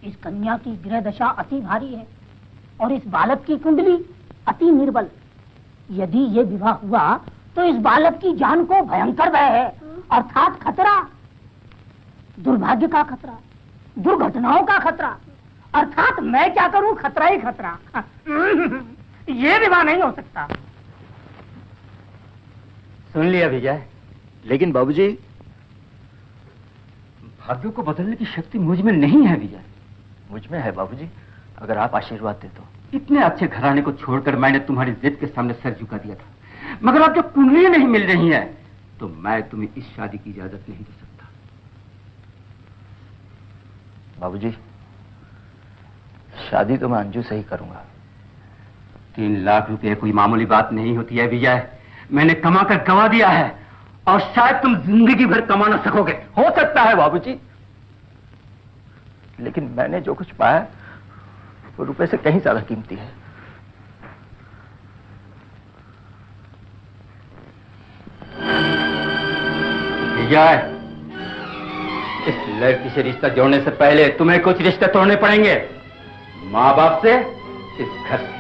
इस कन्या की ग्रह दशा अति भारी है और इस बालक की कुंडली अति निर्बल। यदि ये विवाह हुआ तो इस बालक की जान को भयंकर भय है, अर्थात खतरा, दुर्भाग्य का खतरा, दुर्घटनाओं का खतरा, अर्थात मैं क्या करूं, खतरा ही खतरा। ये विवाह नहीं हो सकता। सुन लिया विजय, लेकिन बाबूजी, भाग्यों को बदलने की शक्ति मुझ में नहीं है विजय। मुझ में है बाबूजी, अगर आप आशीर्वाद दे तो। इतने अच्छे घराने को छोड़कर मैंने तुम्हारी जिद के सामने सर झुका दिया था, मगर अब जब कुंडली नहीं मिल रही है तो मैं तुम्हें इस शादी की इजाजत नहीं दे सकता। बाबूजी, शादी तो मैं अंजू से ही करूंगा। 3 लाख रुपए कोई मामूली बात नहीं होती है विजय। मैंने कमाकर गंवा दिया है और शायद तुम जिंदगी भर कमा ना सकोगे। हो सकता है बाबूजी, लेकिन मैंने जो कुछ पाया वो रुपए से कहीं ज्यादा कीमती है। विजय, इस लड़की से रिश्ता जोड़ने से पहले तुम्हें कुछ रिश्ते तोड़ने पड़ेंगे। माँ बाप से, इस घर से।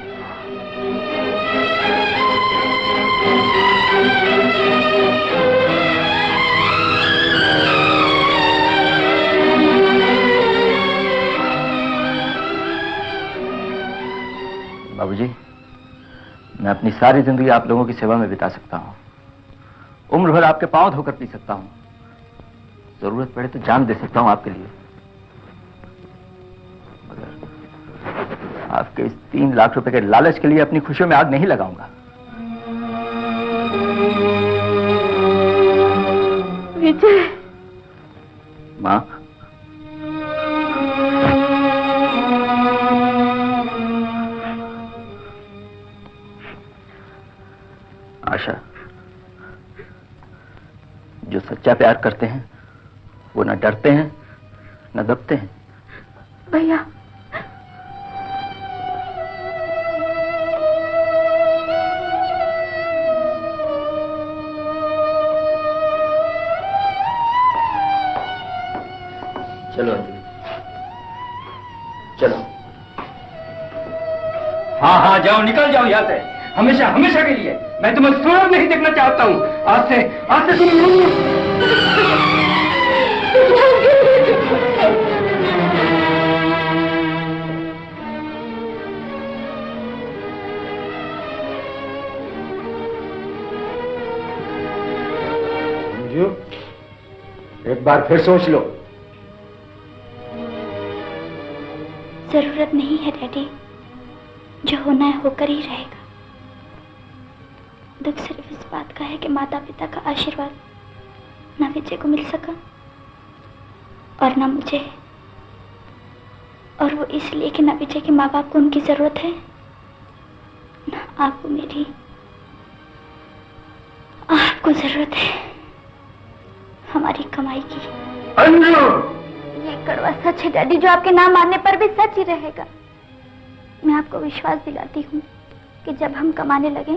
बाबूजी, मैं अपनी सारी जिंदगी आप लोगों की सेवा में बिता सकता हूँ। उम्र भर आपके पांव धोकर पी सकता हूँ। जरूरत पड़े तो जान दे सकता हूँ आपके लिए। मगर आपके इस 3 लाख रुपए के लालच के लिए अपनी खुशियों में आग नहीं लगाऊंगा। विजय। माँ, आशा, जो सच्चा प्यार करते हैं वो न डरते हैं न दबते हैं। भैया, हाँ हाँ जाओ, निकल जाओ यहाँ से, हमेशा हमेशा के लिए। मैं तुम्हें सूरत नहीं देखना चाहता हूँ। आज से तुम एक बार फिर सोच लो। जरूरत नहीं है डैडी, जो होना है होकर ही रहेगा। दुख सिर्फ इस बात का है कि माता पिता का आशीर्वाद ना विजय को मिल सका और ना मुझे, और वो इसलिए कि ना विजय के माँ बाप को उनकी जरूरत है, ना आपको मेरी। आपको जरूरत है हमारी कमाई की। ये कड़वा सच है डैडी, जो आपके ना मानने पर भी सच ही रहेगा। मैं आपको विश्वास दिलाती हूँ कि जब हम कमाने लगे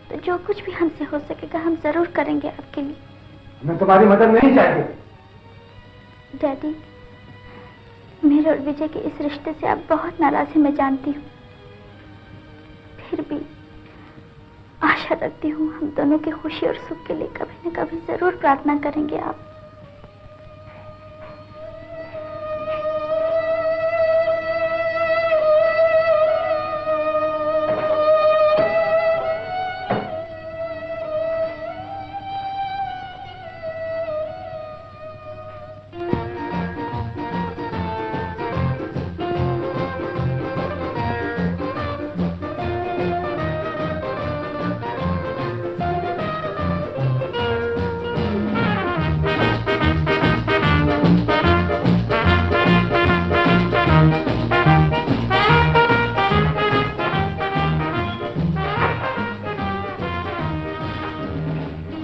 तो जो कुछ भी हमसे हो सकेगा हम जरूर करेंगे आपके लिए। मैं तुम्हारी मदद नहीं चाहती। डैडी, मेरे और विजय के इस रिश्ते से आप बहुत नाराज हैं, मैं जानती हूँ। फिर भी आशा रखती हूँ हम दोनों की खुशी और सुख के लिए कभी न कभी जरूर प्रार्थना करेंगे आप।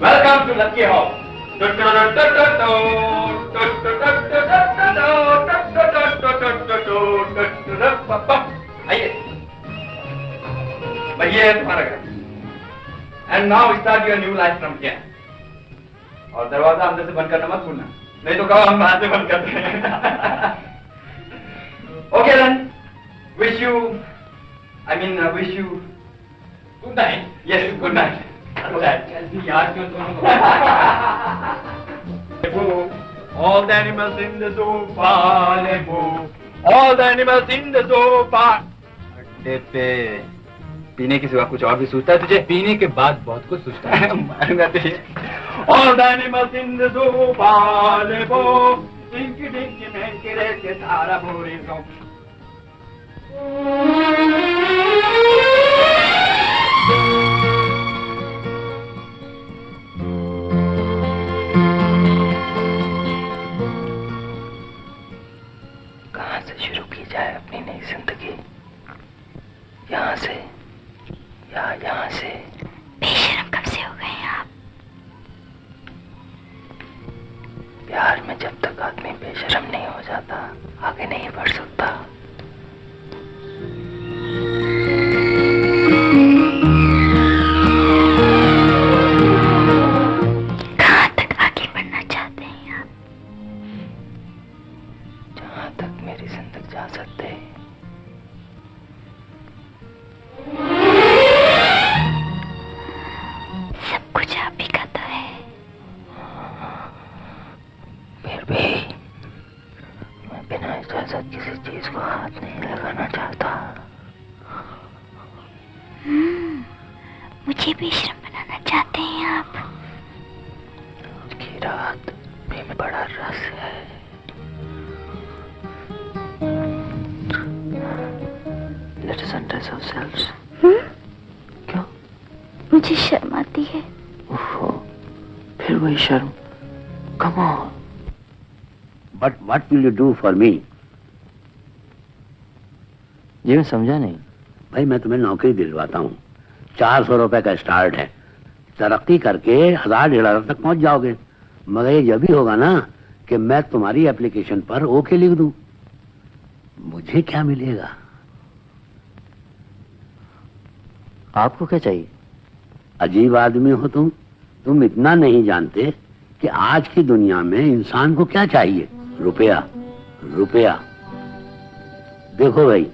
Welcome to Lucky House. आइए, ये है तुम्हारा घर। And now start your new life from here. और दरवाजा अंदर से बंद करना मत भूलना, नहीं तो कहो हम बाहर से बंद करते हैं। Okay then, wish you good night. Yes, good night. यार क्यों all the animals in the zoo, all the animals in the zoo. अड्डे पे पीने के सिवा कुछ और भी सोचता है तुझे? पीने के बाद बहुत कुछ सोचता है। All the animals in the zoo, dinky dinky menki reke tara buri zo. कहाँ से शुरू की जाए अपनी नई जिंदगी? यहाँ से या यहाँ से? बेशर्म कब से हो गए आप? प्यार में जब तक आदमी बेशर्म नहीं हो जाता आगे नहीं बढ़ सकता। कहाँ तक आगे बढ़ना चाहते हैं आप? जहाँ तक मेरी जिंदगी जा सकते हैं। सब कुछ आप ही का तो है। फिर भी मैं बिना इजाजत किसी चीज को हाथ नहीं लगाना चाहता। मुझे बेशर्म बनाना चाहते हैं आप? आज की रात में बड़ा रस है। Let us undress ourselves. क्यों? मुझे शर्म आती है। ओहो, फिर वही शर्म। Come on. But what will you do for me? जी मैं समझा नहीं। भाई मैं तुम्हें नौकरी दिलवाता हूँ, 400 रुपए का स्टार्ट है, तरक्की करके 1000-1500 तक पहुंच जाओगे। मगर ये जब भी होगा ना कि मैं तुम्हारी एप्लीकेशन पर ओके लिख दूं, मुझे क्या मिलेगा? आपको क्या चाहिए? अजीब आदमी हो तुम इतना नहीं जानते कि आज की दुनिया में इंसान को क्या चाहिए? रुपया, रुपया। देखो भाई,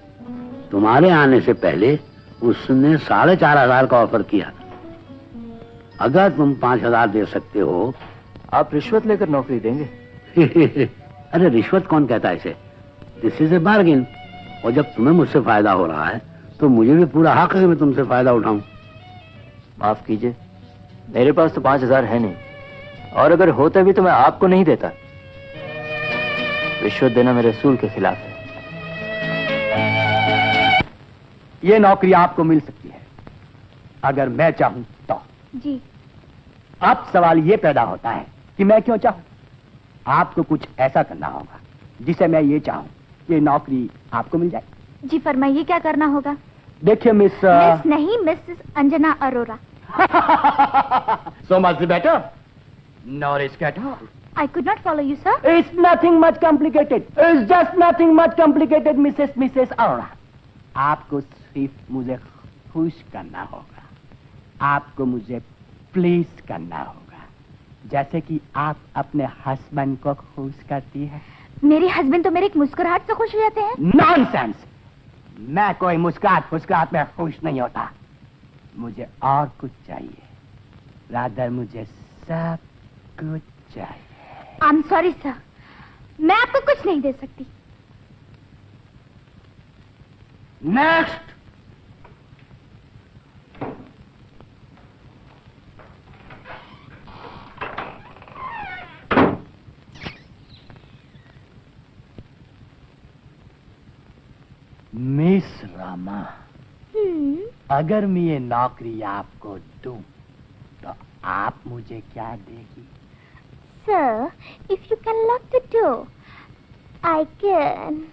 तुम्हारे आने से पहले उसने 4,500 का ऑफर किया। अगर तुम 5,000 दे सकते हो। आप रिश्वत लेकर नौकरी देंगे? अरे रिश्वत कौन कहता है इसे? This is a bargain. और जब तुम्हें मुझसे फायदा हो रहा है तो मुझे भी पूरा हक है कि मैं तुमसे फायदा उठाऊं। माफ कीजिए, मेरे पास तो 5,000 है नहीं, और अगर होता भी तो मैं आपको नहीं देता। रिश्वत देना मेरे असूल के खिलाफ है। ये नौकरी आपको मिल सकती है अगर मैं चाहूं तो। जी। अब सवाल ये पैदा होता है कि मैं क्यों चाहूं। आपको कुछ ऐसा करना होगा जिसे मैं ये चाहूं, ये नौकरी आपको मिल जाए। जी फरमाइए, क्या करना होगा? देखिए मिस नहीं, Mrs Anjana Arora. So much the better. No risk at all. I could not follow you, sir. It's nothing much complicated. It's just nothing much complicated, Mrs. Aurora. आपको सिर्फ मुझे खुश करना होगा, आपको मुझे प्लीज करना होगा, जैसे कि आप अपने हस्बैंड को खुश करती है। मेरे हस्बैंड तो मेरे एक मुस्कुराहट से खुश हो जाते हैं। नॉनसेंस! मैं कोई मुस्कुराहट में खुश नहीं होता। मुझे और कुछ चाहिए, रादर मुझे सब कुछ चाहिए। आई एम सॉरी सर, मैं आपको कुछ नहीं दे सकती। नेक्स्ट। मिस रामा, अगर मैं ये नौकरी आपको दूं तो आप मुझे क्या देगी? Sir, if you can lock the door, I can.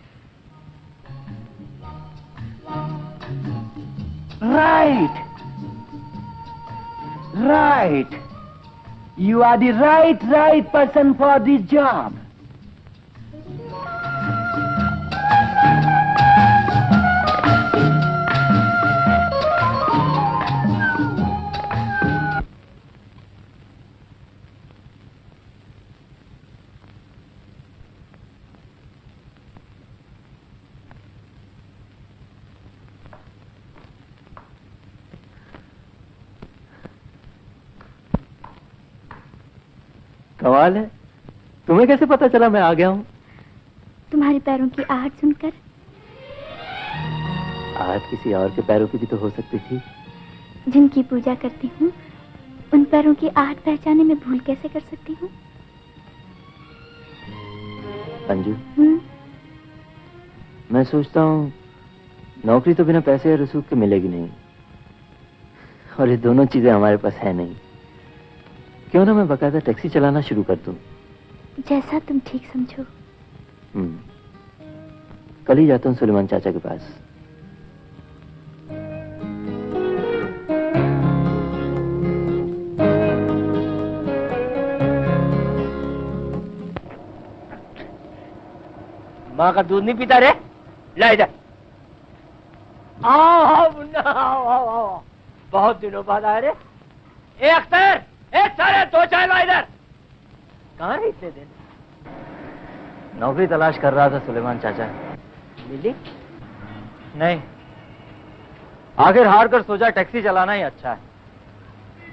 Right. You are the right person for this job. कमाल है, तुम्हें कैसे पता चला मैं आ गया हूँ? तुम्हारे पैरों की आहट सुनकर। आहट किसी और के पैरों की भी तो हो सकती थी। जिनकी पूजा करती हूँ उन पैरों की आहट पहचाने में भूल कैसे कर सकती हूँ? अंजू, मैं सोचता हूँ नौकरी तो बिना पैसे या रसूख के मिलेगी नहीं, और ये दोनों चीजें हमारे पास है नहीं। क्यों ना मैं बकायदा टैक्सी चलाना शुरू कर दूं? जैसा तुम ठीक समझो। कल ही जाता हूँ सुलेमान चाचा के पास। माँ का दूध नहीं पीता रे? ला इधर। आओ मुन्ना, आओ। बहुत दिनों बाद आए रे। ए अख्तर, ए सारे 2 चाय ला इधर। कहाँ रहे इतने दिन? नौकरी तलाश कर रहा था सुलेमान चाचा। मिली? नहीं, आखिर हार कर सोचा टैक्सी चलाना ही अच्छा है।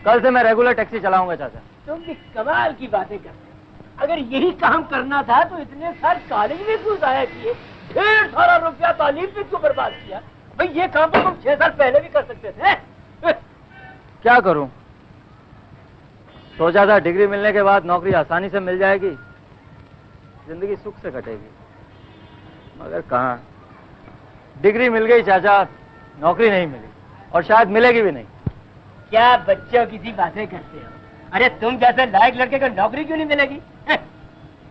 कल से मैं रेगुलर टैक्सी चलाऊंगा चाचा। तुम भी कमाल की बातें करते हो। अगर यही काम करना था तो इतने साल कॉलेज में क्यों जाया किए? ढेर सारा रुपया तालीम पे क्यों बर्बाद किया? भाई ये काम तो तुम 6 साल पहले भी कर सकते थे। क्या करूं? सोचा था डिग्री मिलने के बाद नौकरी आसानी से मिल जाएगी, जिंदगी सुख से कटेगी, मगर कहां। डिग्री मिल गई चाचा, नौकरी नहीं मिली, और शायद मिलेगी भी नहीं। क्या बच्चों की सी बातें करते हो? अरे तुम जैसे लायक लड़के को नौकरी क्यों नहीं मिलेगी?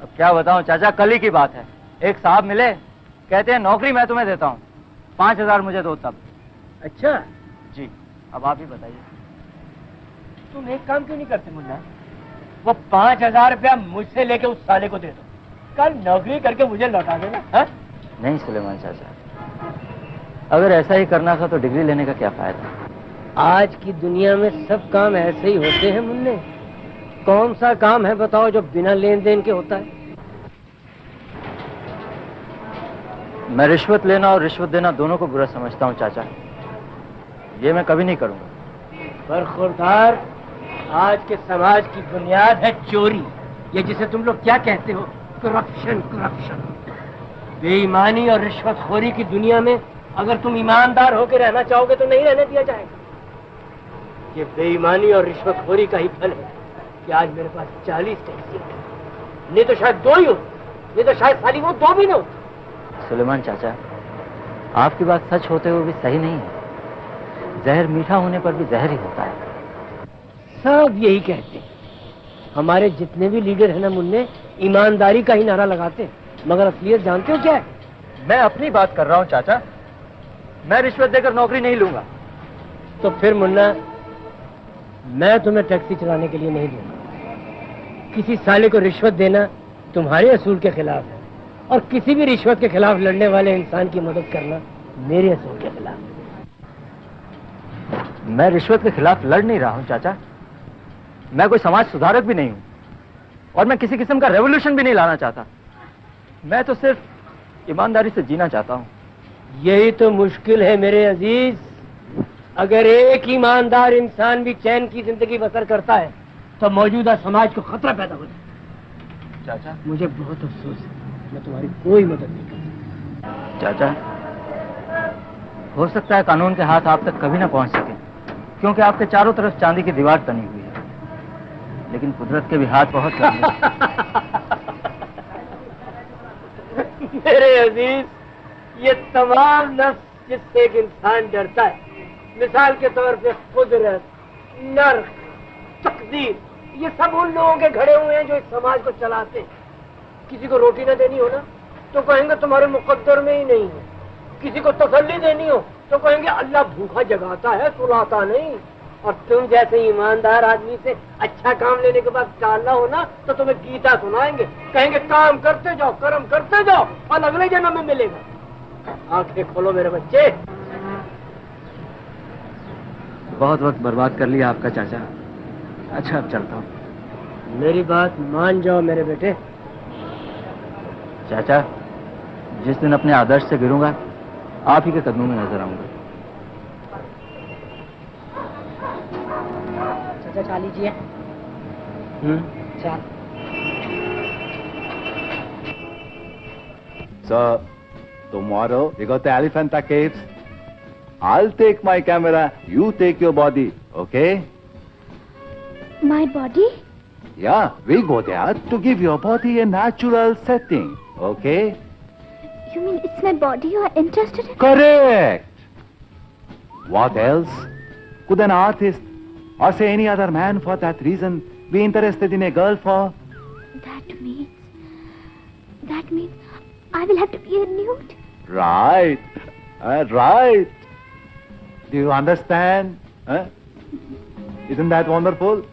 अब क्या बताऊं चाचा, कल ही की बात है। एक साहब मिले, कहते हैं नौकरी मैं तुम्हें देता हूँ, 5,000 मुझे दो तब। अच्छा जी, अब आप ही बताइए। तुम एक काम क्यों नहीं करते मुन्ना? वो 5,000 रुपया मुझसे लेके उस साले को दे दो, कल नौकरी करके मुझे लौटा देना। हा? नहीं सुलेमान चाचा, अगर ऐसा ही करना था तो डिग्री लेने का क्या फायदा। आज की दुनिया में सब काम ऐसे ही होते हैं मुन्ने। कौन सा काम है बताओ जो बिना लेन देन के होता है? मैं रिश्वत लेना और रिश्वत देना दोनों को बुरा समझता हूँ चाचा। ये मैं कभी नहीं करूंगा। बरखुरदार, आज के समाज की बुनियाद है चोरी, ये जिसे तुम लोग क्या कहते हो, करप्शन। करप्शन, बेईमानी और रिश्वतखोरी की दुनिया में अगर तुम ईमानदार होकर रहना चाहोगे तो नहीं रहने दिया जाएगा। ये बेईमानी और रिश्वतखोरी का ही फल है कि आज मेरे पास 40 टैक्सी है, नहीं तो शायद 2 ही हो, नहीं तो शायद साली वो 2 भी न हो। सुलेमान चाचा, आपकी बात सच होते हुए भी सही नहीं है। जहर मीठा होने पर भी जहर ही होता है। सब यही कहते हैं। हमारे जितने भी लीडर हैं ना मुन्ने, ईमानदारी का ही नारा लगाते हैं, मगर असलियत जानते हो क्या है? मैं अपनी बात कर रहा हूँ चाचा, मैं रिश्वत देकर नौकरी नहीं लूंगा। तो फिर मुन्ना, मैं तुम्हें टैक्सी चलाने के लिए नहीं दूंगा। किसी साले को रिश्वत देना तुम्हारे असूल के खिलाफ है, और किसी भी रिश्वत के खिलाफ लड़ने वाले इंसान की मदद करना मेरे असूल के खिलाफ है। मैं रिश्वत के खिलाफ लड़ नहीं रहा हूँ चाचा, मैं कोई समाज सुधारक भी नहीं हूँ, और मैं किसी किस्म का रेवोल्यूशन भी नहीं लाना चाहता। मैं तो सिर्फ ईमानदारी से जीना चाहता हूँ। यही तो मुश्किल है मेरे अजीज। अगर एक ईमानदार इंसान भी चैन की जिंदगी बसर करता है तो मौजूदा समाज को खतरा पैदा हो जाए। चाचा, मुझे बहुत अफसोस है, मैं तुम्हारी कोई मदद नहीं कर सकता। चाचा, हो सकता है कानून के हाथ आप तक कभी ना पहुंच सके, क्योंकि आपके चारों तरफ चांदी की दीवार तनी हुई है, लेकिन कुदरत के भी हाथ बहुत करीब हैं। मेरे अजीज, ये तमाम नफ्स जिससे एक इंसान डरता है, मिसाल के तौर पे कुदरत, नर्क, तकदीर, ये सब उन लोगों के घड़े हुए हैं जो इस समाज को चलाते हैं। किसी को रोटी न देनी हो ना तो कहेंगे तुम्हारे मुकद्दर में ही नहीं है, किसी को तसल्ली देनी हो तो कहेंगे अल्लाह भूखा जगाता है, सुलाता नहीं। और तुम जैसे ईमानदार आदमी से अच्छा काम लेने के बाद टालना हो ना तो तुम्हें गीता सुनाएंगे, कहेंगे काम करते जाओ, कर्म करते जाओ, और अगले जन्म में मिलेगा। आंखें खोलो मेरे बच्चे। बहुत वक्त बर्बाद कर लिया आपका चाचा। अच्छा, अब चलता हूँ। मेरी बात मान जाओ मेरे बेटे। चाचा, जिस दिन अपने आदर्श से गिरूंगा आप ही के कदमों में नजर आऊंगा। चाचा खा लीजिए। चाल। So, tomorrow we go to Elephanta Caves. I'll take my camera, you take your body, okay? My body? Yeah, we go there to give your body a natural setting, okay? You mean it's my body you are interested in? Correct! What else could an artist or say any other man for that reason be interested in a girl for? That means I will have to be a nude. Right, right. Do you understand? Huh? Isn't that wonderful?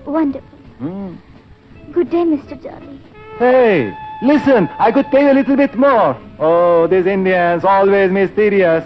Wonderful. Good day, Mr. Jolly. Hey, listen, I could tell you a little bit more. Oh, these Indians, always mysterious.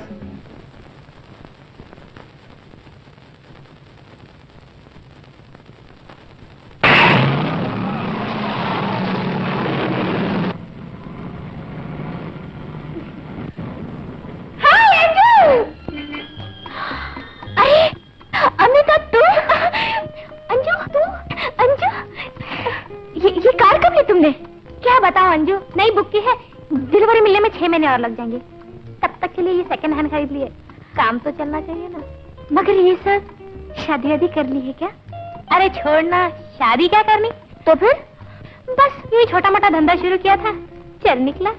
Anju, नई book की है, delivery मिलने में 6 महीने और लग जाएंगे। तब तक के लिए ये सेकंड हैंड खरीद लिए, काम तो चलना चाहिए ना। मगर ये सब शादी वादी कर ली है क्या? अरे छोड़ना, शादी क्या करनी, तो फिर बस ये छोटा मोटा धंधा शुरू किया था, चल निकला।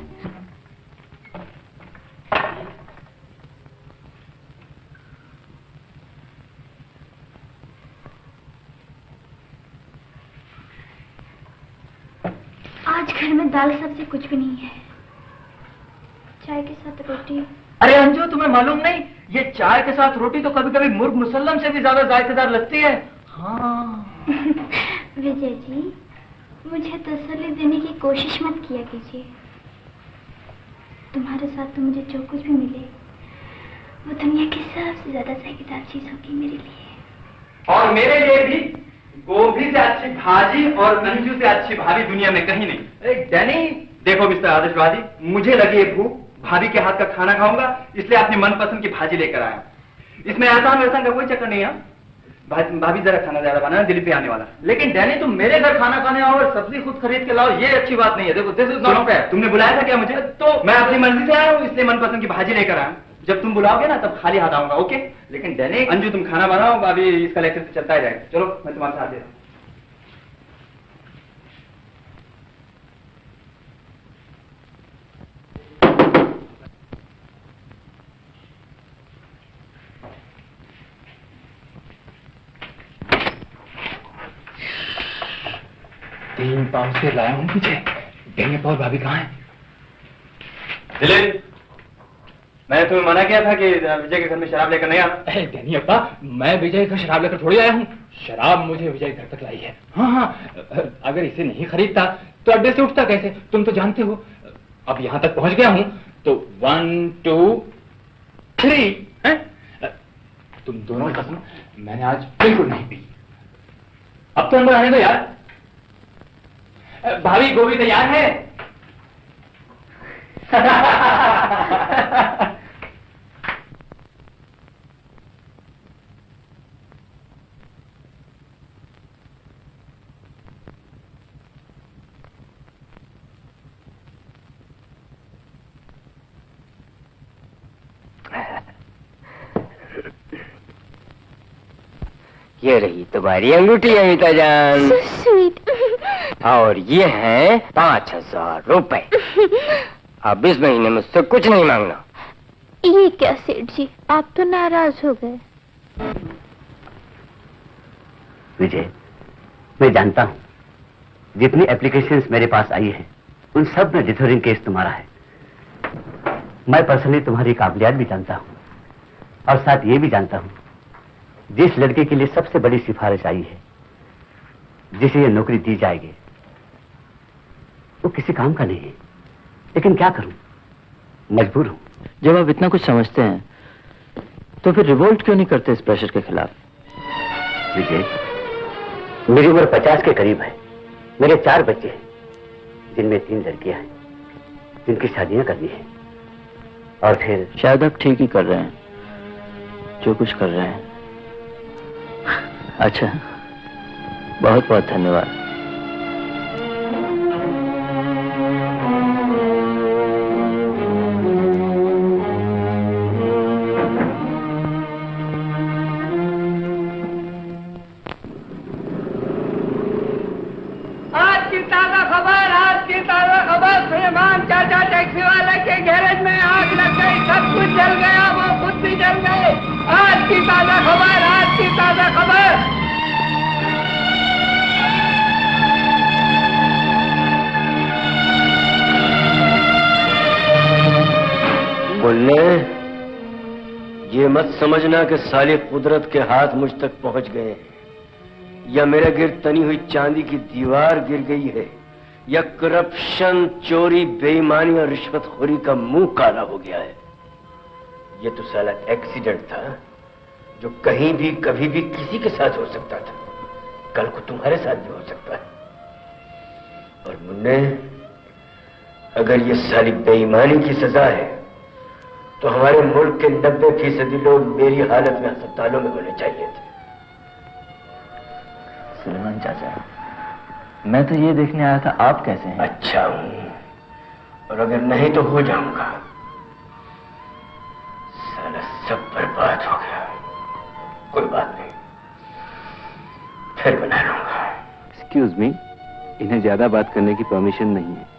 आज घर में दाल सब्जी कुछ भी नहीं है, चाय के साथ रोटी। अरे अंजू, तुम्हें मालूम नहीं, ये चाय के साथ रोटी तो कभी कभी मुर्ग मुसल्लम से भी ज्यादा जायकेदार लगती है। हाँ। विजय जी, मुझे तसल्ली देने की कोशिश मत किया कीजिए। तुम्हारे साथ तो मुझे जो कुछ भी मिले वो दुनिया की सबसे ज्यादा जायकेदार चीज होगी मेरे लिए। और मेरे लिए भी गोभी से अच्छी भाजी और अंजू से अच्छी भाभी दुनिया में कहीं नहीं। अरे डैनी, देखो मिस्टर आदर्शवादी, मुझे लगी है भूख, भाभी के हाथ का खाना खाऊंगा, इसलिए अपनी मनपसंद की भाजी लेकर आया। इसमें आसान वैसा का कोई चक्कर नहीं है। भाभी जरा खाना ज्यादा बनाना, दिल्ली पे आने वाला। लेकिन डैनी तुम मेरे घर खाना खाने आओ और सब्जी खुद खरीद के लाओ, ये अच्छी बात नहीं है। देखो दिस इज नॉट फेयर। तुमने बुलाया था क्या मुझे? तो मैं अपनी मर्जी से आया हूँ, इसलिए मनपसंद की भाजी लेकर आया। जब तुम बुलाओगे ना तब खाली हाथ आऊंगा, ओके? लेकिन डैनी, अंजू तुम खाना बनाओ, अभी इसका लेक्चर तो चलता ही जाएगा। चलो मैं तुम्हारे साथ दे रहा हूँ। तीन पाव से लाया हूँ पीछे। डेंगे पाव भाभी कहाँ है? दिलीप, मैंने तुम्हें मना किया था कि विजय के घर में शराब लेकर नहीं आना। डैनी अब्बा, मैं विजय का शराब लेकर थोड़ी आया हूँ। शराब मुझे विजय घर तक लाई है। हाँ, अगर इसे नहीं खरीदता तो अड्डे से उठता कैसे, तुम तो जानते हो। अब यहाँ तक पहुँच गया हूँ तो 1 2 3 है? तुम दोनों की कसम, मैंने आज बिल्कुल नहीं पी। अब तो अंदर आने दो यार। भाभी, गोभी तैयार है? ये रही तुम्हारी अंगूठी अमिता जान। स्वीट। और ये है 5,000 रुपए। अब इस महीने मुझसे कुछ नहीं मांगना। ये क्या सेठ जी, आप तो नाराज हो गए। विजय, मैं जानता हूँ जितनी एप्लीकेशंस मेरे पास आई हैं उन सब में डिथोरिंग केस तुम्हारा है। मैं पर्सनली तुम्हारी काबिलियत भी जानता हूँ और साथ ये भी जानता हूँ जिस लड़के के लिए सबसे बड़ी सिफारिश आई है, जिसे ये नौकरी दी जाएगी, वो किसी काम का नहीं है। लेकिन क्या करूं, मजबूर हूं। जब आप इतना कुछ समझते हैं तो फिर रिवोल्ट क्यों नहीं करते इस प्रेशर के खिलाफ? विजय, मेरी उम्र 50 के करीब है। मेरे 4 बच्चे हैं, जिनमें 3 लड़कियां हैं, जिनकी शादियां करनी है। और फिर शायद आप ठीक ही कर रहे हैं जो कुछ कर रहे हैं। अच्छा, बहुत बहुत धन्यवाद। आज की ताजा खबर, सुलेमान चाचा टैक्सी वाले के गैरेज में आग लग गई, सब कुछ जल गया, वो खुद भी जल गए। आज की ताजा खबर। मुन्ने, ये मत समझना कि साली कुदरत के हाथ मुझ तक पहुंच गए हैं, या मेरे गिर तनी हुई चांदी की दीवार गिर गई है, या करप्शन, चोरी, बेईमानी और रिश्वतखोरी का मुंह काला हो गया है। ये तो साला एक्सीडेंट था जो कहीं भी कभी भी किसी के साथ हो सकता था। कल को तुम्हारे साथ भी हो सकता है। और मुन्ने, अगर ये साली बेईमानी की सजा है तो हमारे मुल्क के 90% लोग मेरी हालत में अस्पतालों में होने चाहिए थे। सुलेमान चाचा, मैं तो ये देखने आया था आप कैसे हैं। अच्छा हूं, और अगर नहीं तो हो जाऊंगा। साला सब बर्बाद हो गया। कोई बात नहीं, फिर बना लूंगा। एक्सक्यूज मी, इन्हें ज्यादा बात करने की परमिशन नहीं है।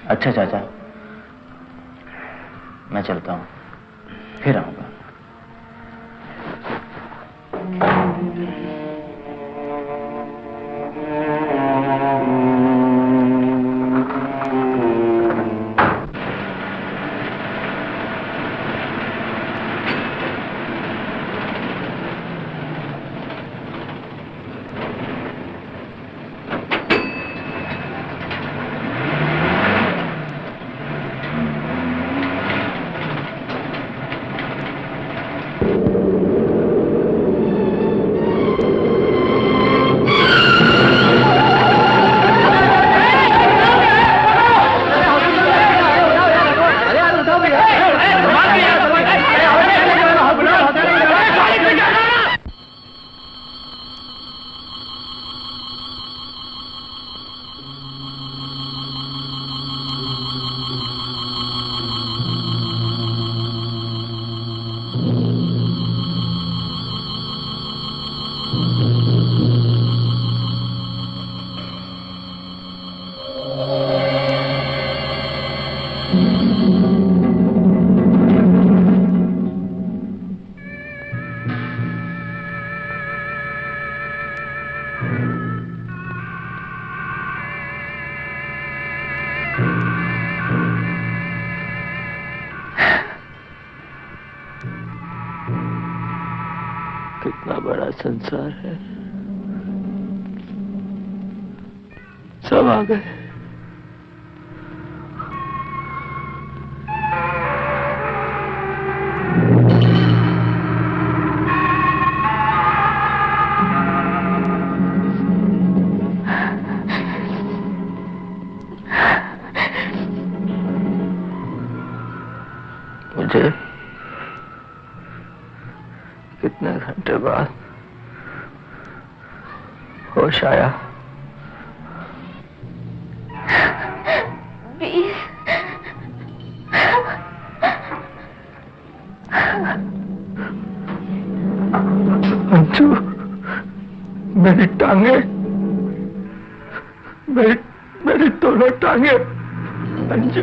अच्छा चाचा, मैं चलता हूँ, फिर आऊंगा। कितना बड़ा संसार है। सब आ गए। मुझे कितने घंटे बाद होश आया? 20। अंजू, मेरी टांगे, मेरी दोनों टांगे। अंजू,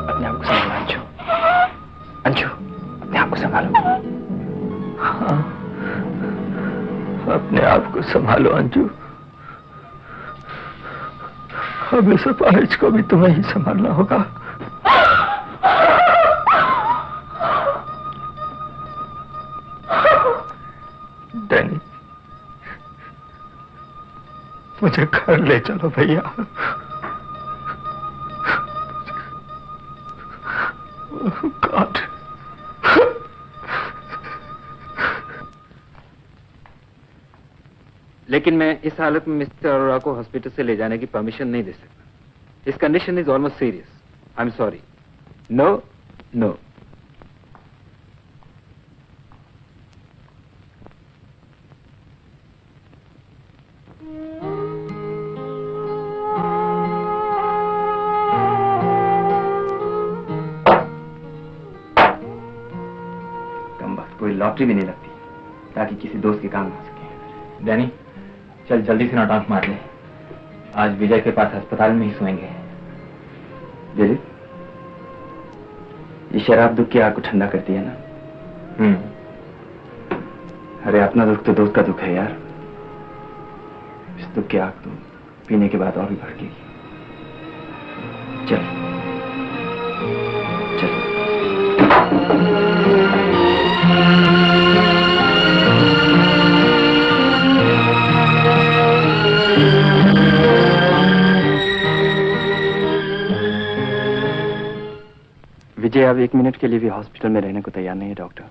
अपने आप को संभालो अंजू। अंजू, अपने आप को संभालो। हाँ, अपने आप को संभालो अंजू। अब इस अपाहिज को भी तुम्हें ही संभालना होगा। डैनी, मुझे घर ले चलो भैया। गॉड। लेकिन मैं इस हालत में मिस्टर अरोड़ा को हॉस्पिटल से ले जाने की परमिशन नहीं दे सकता। His condition is almost serious. I'm sorry. No, no. कम वक्त कोई लॉटरी भी नहीं लगती ताकि किसी दोस्त के काम आ सके। डैनी, चल जल्दी से नौटांक मार ले। आज विजय के पास अस्पताल में ही सोएंगे। दिलीप, ये शराब दुख की आग को ठंडा करती है ना? अरे अपना दुख तो दोस्त का दुख है यार। इस दुख की आग तो पीने के बाद और भी भड़केगी। चल चल। विजय अब 1 मिनट के लिए भी हॉस्पिटल में रहने को तैयार नहीं है डॉक्टर।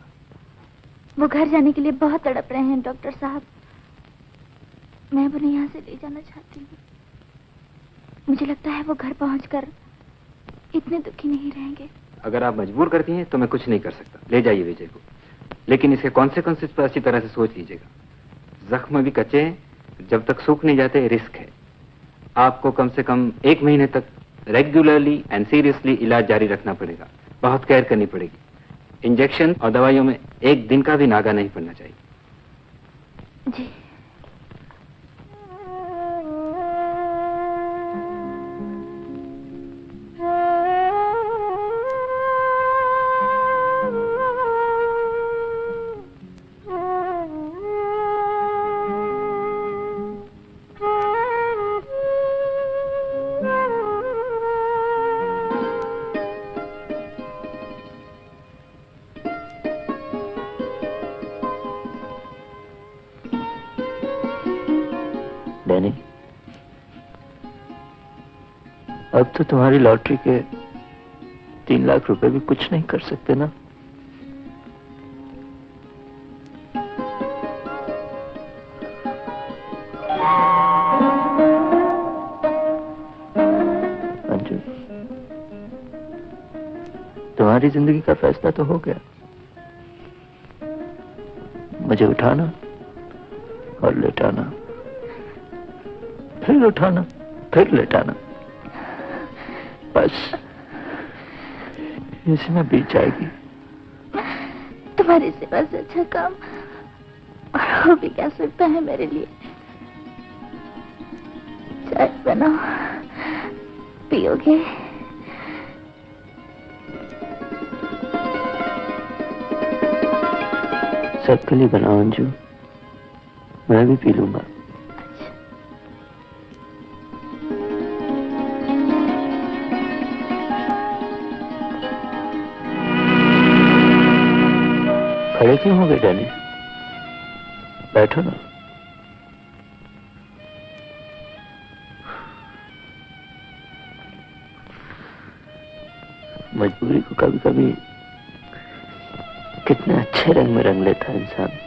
वो घर जाने के लिए बहुत तड़प रहे हैं डॉक्टर साहब। मैं उन्हें यहाँ से ले जाना चाहती हूँ। मुझे लगता है वो घर पहुँचकर इतने दुखी नहीं रहेंगे। अगर आप मजबूर करती हैं तो मैं कुछ नहीं कर सकता। ले जाइए विजय को, लेकिन इसके कॉन्सिक्वेंसेस पर अच्छी तरह से सोच लीजिएगा। जख्म भी कच्चे हैं, जब तक सूख नहीं जाते रिस्क है। आपको कम से कम 1 महीने तक रेगुलरली एंड सीरियसली इलाज जारी रखना पड़ेगा। बहुत केयर करनी पड़ेगी। इंजेक्शन और दवाइयों में 1 दिन का भी नागा नहीं पड़ना चाहिए। जी। डैनी, अब तो तुम्हारी लॉटरी के 3 लाख रुपए भी कुछ नहीं कर सकते ना? अंजू, तुम्हारी जिंदगी का फैसला तो हो गया। मुझे उठाना और लेटाना, फिर उठाना, फिर लेटाना, बस इसी में बीत जाएगी। तुम्हारी सेवा से अच्छा काम और हो भी क्या सकता है मेरे लिए। चाय बनाओ, पियोगे? सबके लिए बनाओ अंजू, मैं भी पी लूंगा। क्यों हो गई डैनी? बैठो ना। मजबूरी को कभी कभी कितने अच्छे रंग में रंग लेता है इंसान।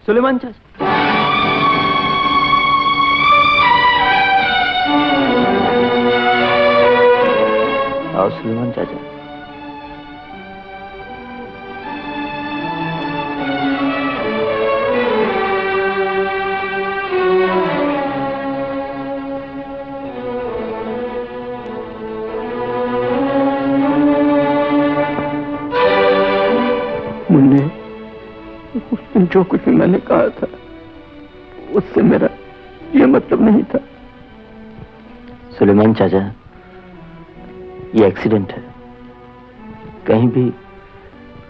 सुलेमान चाचा, आओ सुलेमान चाचा। मुन्ने, जो कुछ भी मैंने कहा था उससे मेरा ये मतलब नहीं था। सुलेमान चाचा, ये एक्सीडेंट है, कहीं भी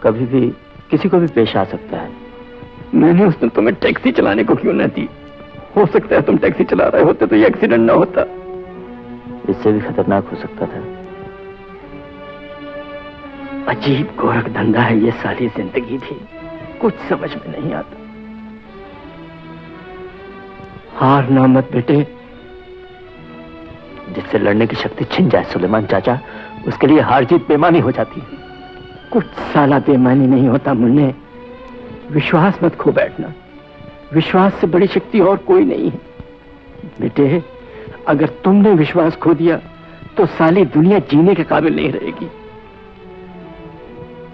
कभी भी किसी को भी पेश आ सकता है। मैंने उस दिन तुम्हें टैक्सी चलाने को क्यों न दी? हो सकता है तुम टैक्सी चला रहे होते तो ये एक्सीडेंट ना होता। इससे भी खतरनाक हो सकता था। अजीब गोरख धंधा है ये सारी जिंदगी भी, कुछ समझ में नहीं आता। हार ना मत बेटे। जिससे लड़ने की शक्ति छिन जाए सुलेमान चाचा, उसके लिए हार जीत बेईमानी हो जाती है। कुछ साला बेईमानी नहीं होता मुन्ने। विश्वास मत खो बैठना। विश्वास से बड़ी शक्ति और कोई नहीं है बेटे। अगर तुमने विश्वास खो दिया तो सारी दुनिया जीने के काबिल नहीं रहेगी।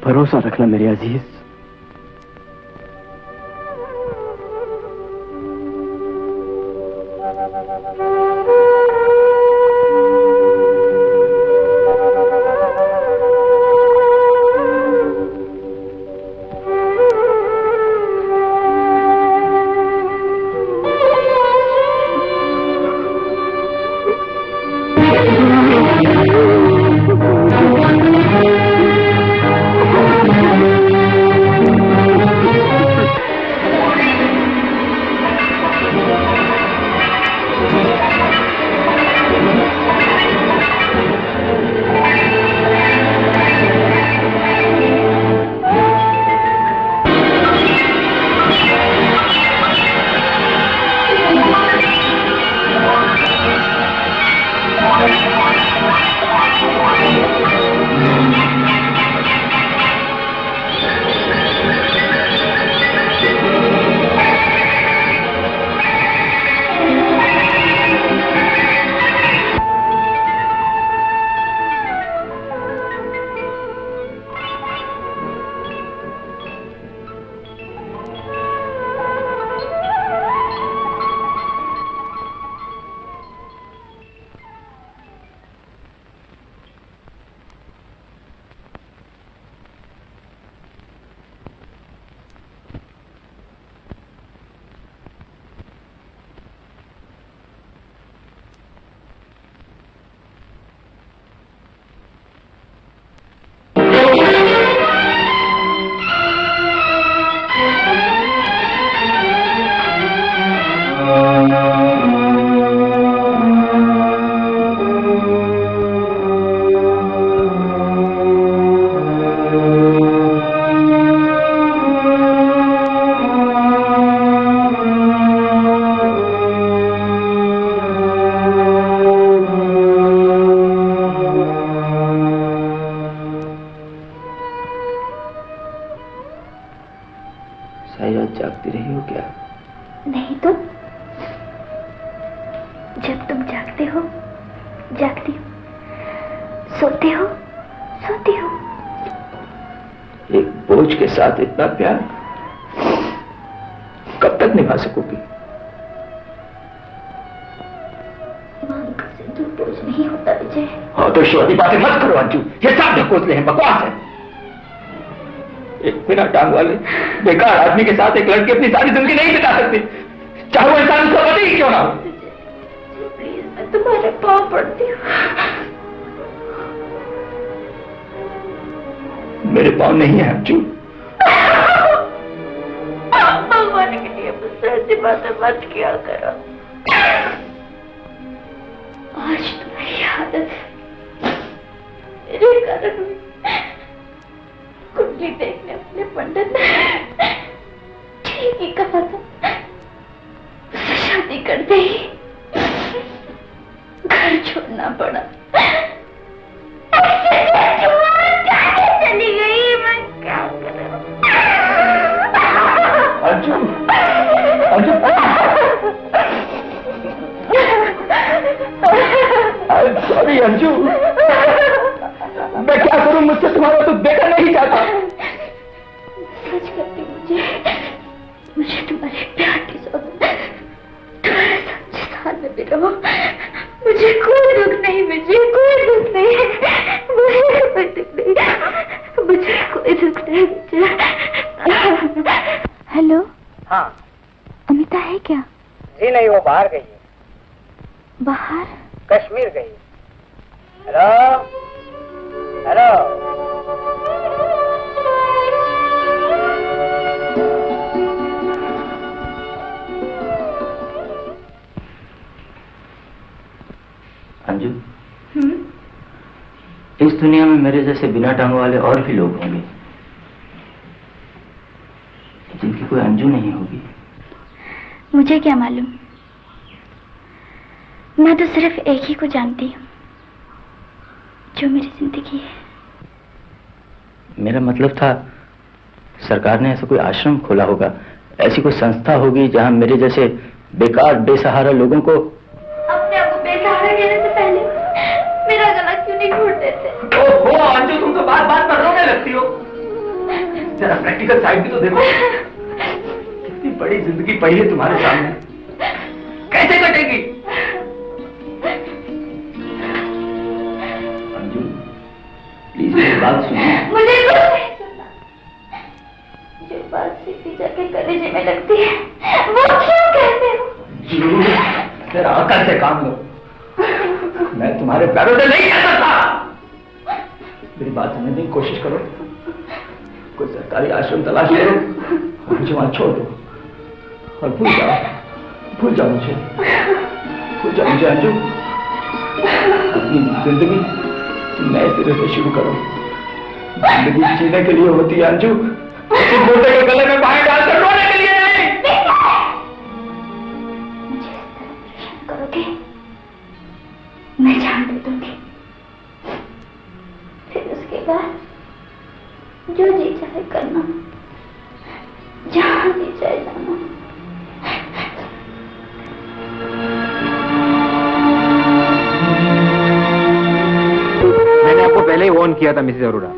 भरोसा रखना मेरे अजीज। क्या? नहीं तो जब तुम जागते हो जागती हूँ, सोते हो सोती हूँ। एक बोझ के साथ इतना प्यार कब तक निभा सकोगी? मांग का सिंदूर बोझ नहीं होता विजय। हाँ तो ईश्वरी बातें मत करो अंजू, ये सब ढकोसले हैं, बकवास है। एक बिना टांग वाले बेकार आदमी के साथ एक लड़की अपनी सारी जिंदगी नहीं बिता सकती, चाहे वो इंसान उसका पति ही क्यों ना हो। प्लीज मैं तुम्हारे पाँव पड़ती हूँ। मेरे पाँव नहीं है अंजू। भगवान के लिए मुझसे ऐसी बातें मत किया करो। आज तुम्हारी आदत मेरे कारण कुंडली देखने अपने पंडित ने ठीक ही कहा था। शादी करते ही घर छोड़ना पड़ा। चली गई, मैं क्या करूं? अंजू, अंजू, सॉरी अंजू, मैं क्या करूं? मुझसे तुम्हारा तो देखा नहीं चाहता। सच कहती मुझे तुम्हारे प्यार की सौगंध, तुम्हारे साथ जिस हाल में भी रहो, मुझे कोई दुख नहीं, मुझे कोई दुख नहीं, मुझे कोई दुख नहीं, मुझे कोई दुख नहीं। हेलो। हाँ अमिता है क्या? जी नहीं, वो बाहर गई है। बाहर? कश्मीर गई। Hello hello. अंजू, इस दुनिया में मेरे जैसे बिना टांगों वाले और भी लोग होंगे जिनकी कोई अंजू नहीं होगी। मुझे क्या मालूम, मैं तो सिर्फ एक ही को जानती हूँ जो मेरी जिंदगी है। मेरा मतलब था सरकार ने ऐसा कोई आश्रम खोला होगा, ऐसी कोई संस्था होगी जहां मेरे जैसे बेकार बेसहारा लोगों को। अपने आप को बेसहारा कहने से पहले मेरा गला क्यों नहीं घोट देते? ओहो अंजू, तुम तो बात बात पर रोने लगती हो। जरा प्रैक्टिकल साइड भी तो देखो। कितनी बड़ी जिंदगी पड़ी है तुम्हारे सामने, कैसे कटेगी? अंजू प्लीज मेरी बात सुनो। मुझे कुछ नहीं सुनना। जो बात सीधी जाके कलेजे में लगती है वो क्यों कहते हो? तेरा अकल से काम लो, मैं तुम्हारे पैरों से नहीं कह सकता। मेरी बात समझने की कोशिश करो, कोई सरकारी आश्रम तलाश करो और मुझे वहां छोड़ दो और भूल जाओ मुझे, भूल जाओ मुझे अंजू। अपनी जिंदगी नए सिरे से शुरू करो। जिंदगी जीने के लिए होती है अंजू, सिर्फ मोटे के गले में बाहें डालकर रोने के लिए नहीं। मुझे इस तरह परेशान करोगे मैं जान दे दूंगी, फिर उसके बाद जो जी चाहे करना, जहां जी चाहे जाना। मैंने आपको पहले ही वार्न किया था मिसेस अरोड़ा,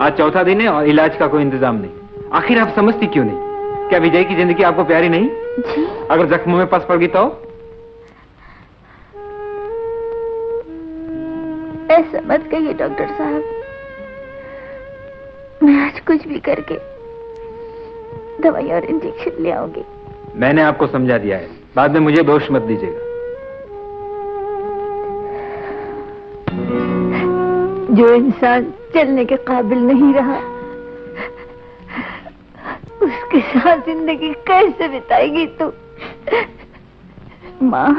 आज चौथा दिन है और इलाज का कोई इंतजाम नहीं। आखिर आप समझती क्यों नहीं? क्या विजय की जिंदगी आपको प्यारी नहीं? जी? अगर जख्मों में पस पड़ गई तो? ऐसा मत कहिए डॉक्टर साहब, मैं आज कुछ भी करके दवाई और इंजेक्शन ले आऊंगी। मैंने आपको समझा दिया है, बाद में मुझे दोष मत दीजिएगा। जो इंसान चलने के काबिल नहीं रहा उसके साथ जिंदगी कैसे बिताएगी तू? माँ,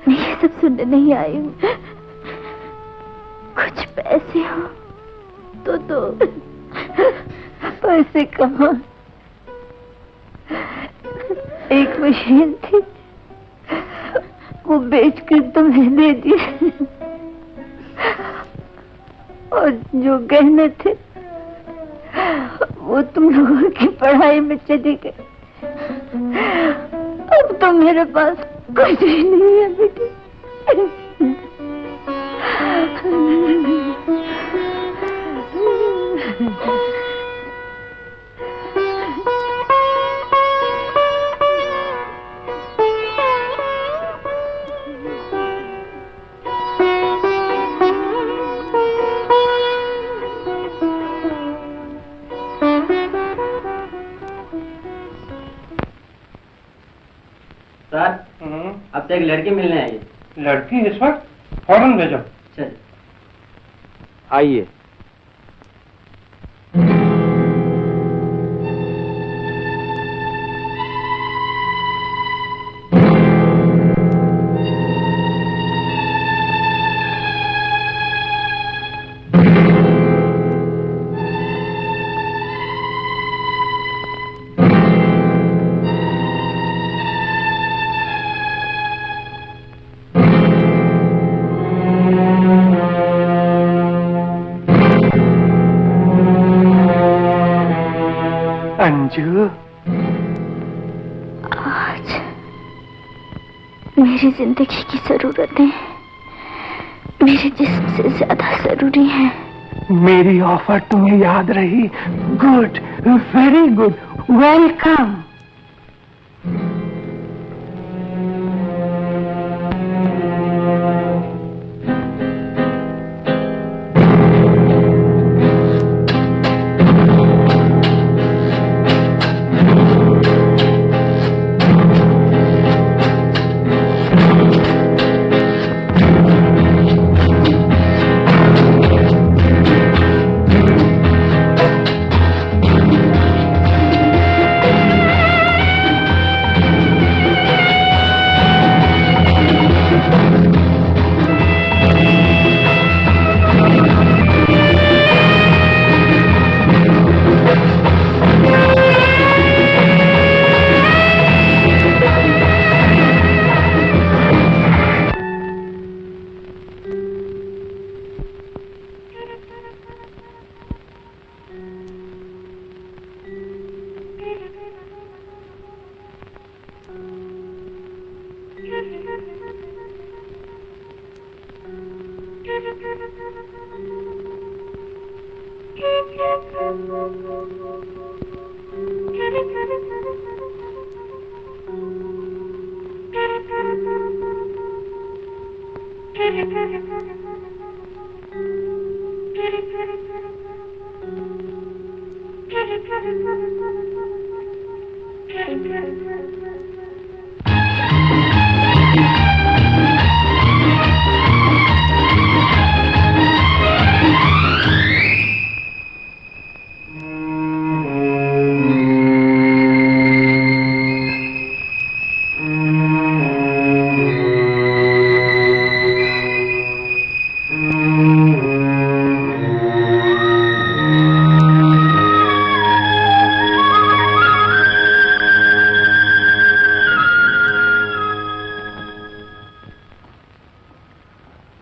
मैं ये सब सुनने नहीं आई हूँ। कुछ पैसे हो तो दो। पैसे कहाँ? एक मशीन थी, वो बेचकर तुम्हें दे दी, और जो गहने थे वो तुम लोगों की पढ़ाई में चले गए। अब तो मेरे पास कुछ भी नहीं है बेटी। सर अब तो एक लड़की मिलने आई है। लड़की इस वक्त? फौरन भेजो। चल आइए। अंजू, आज मेरी जिंदगी की जरूरतें मेरे जिस्म से ज्यादा जरूरी हैं। मेरी ऑफर तुम्हें याद रही? Good, very good, welcome.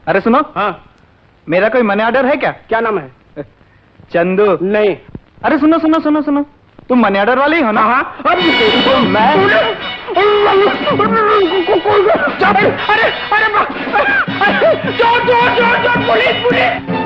अरे सुनो। हाँ। मेरा कोई मनी ऑर्डर है क्या? क्या नाम है? चंदू। नहीं। अरे सुनो सुनो सुनो सुनो, तुम मनी ऑर्डर वाले ही हो ना? हाँ। मैं अरे पुलिस पुलिस।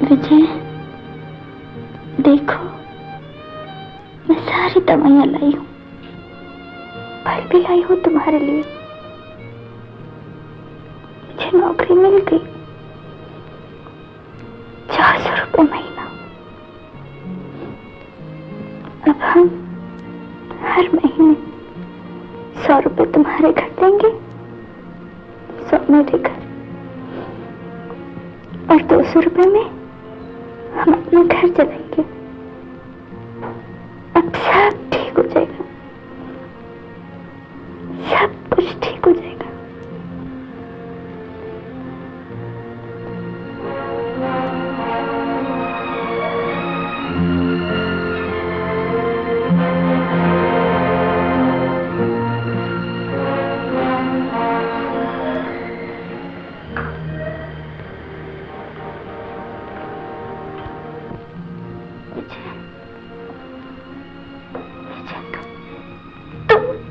विजय, देखो मैं सारी दवाइयां लाई हूँ, फल भी लाई हूँ तुम्हारे लिए। मुझे नौकरी मिल गई, 400 रुपये महीना। अब हम हर महीने 100 रुपये तुम्हारे घर देंगे, 100 मेरे घर, और 200 रुपये में हम अपना घर चलाएंगे। अब सब ठीक हो जाएगा, सब कुछ ठीक हो जाएगा।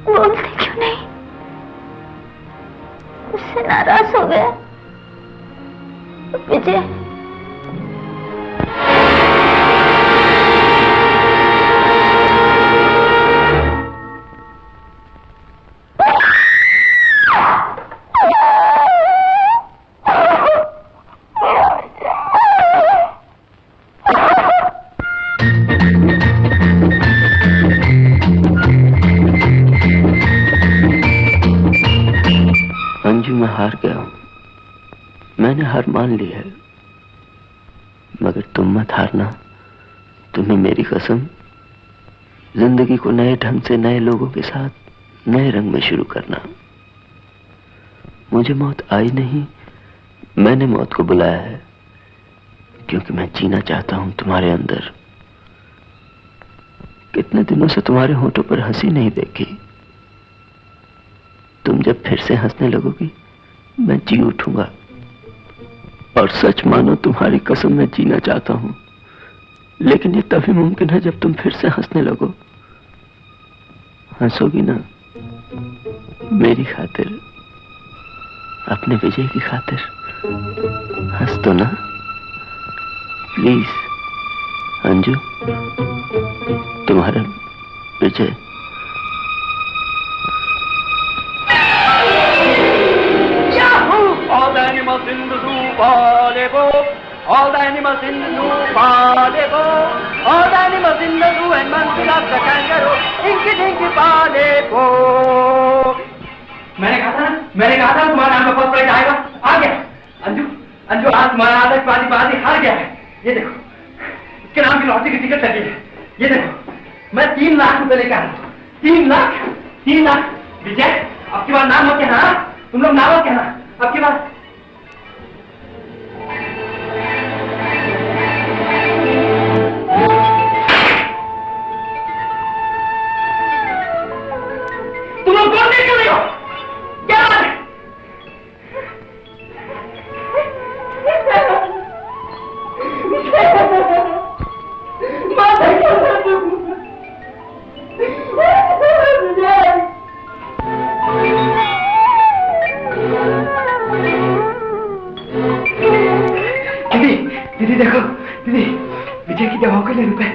बोलते क्यों नहीं? उससे नाराज हो गया विजय। अंजू, मैं हार गया हूं, मैंने हार मान ली है, मगर तुम मत हारना। तुम्हें मेरी कसम, जिंदगी को नए ढंग से, नए लोगों के साथ, नए रंग में शुरू करना। मुझे मौत आई नहीं, मैंने मौत को बुलाया है, क्योंकि मैं जीना चाहता हूं तुम्हारे अंदर। कितने दिनों से तुम्हारे होठों पर हंसी नहीं देखी। तुम जब फिर से हंसने लगोगी, मैं जी उठूंगा। और सच मानो, तुम्हारी कसम, मैं जीना चाहता हूं, लेकिन ये तभी मुमकिन है जब तुम फिर से हंसने लगो। हंसोगी ना? मेरी खातिर, अपने विजय की खातिर हंस दो ना प्लीज। अंजू, तुम्हारा विजय। All the animals in the zoo, volleyball. All the animals in the zoo, volleyball. All the animals in the zoo, and monkey loves the kangaroo. Inky dinky volleyball. मैंने कहा था तुम्हारा नाम का फर्स्ट प्राइज आएगा, आ गया। अंजू, अंजू, आज तुम्हारा आदर्शवादी हार गया है। ये देखो, इसके नाम की लॉटरी की टिकट लगी है। ये देखो, मैं 3 लाख रुपए लेकर आया हूँ। 3 लाख। विजय, अब की बार नाम मत कहना, तुम लोग नाम मत कहना, अब की बार। तुम लोग कौन देख रहे हो? क्या बात है? दीदी देखो, दीदी, विजय की दवाओं के लिए रुपए।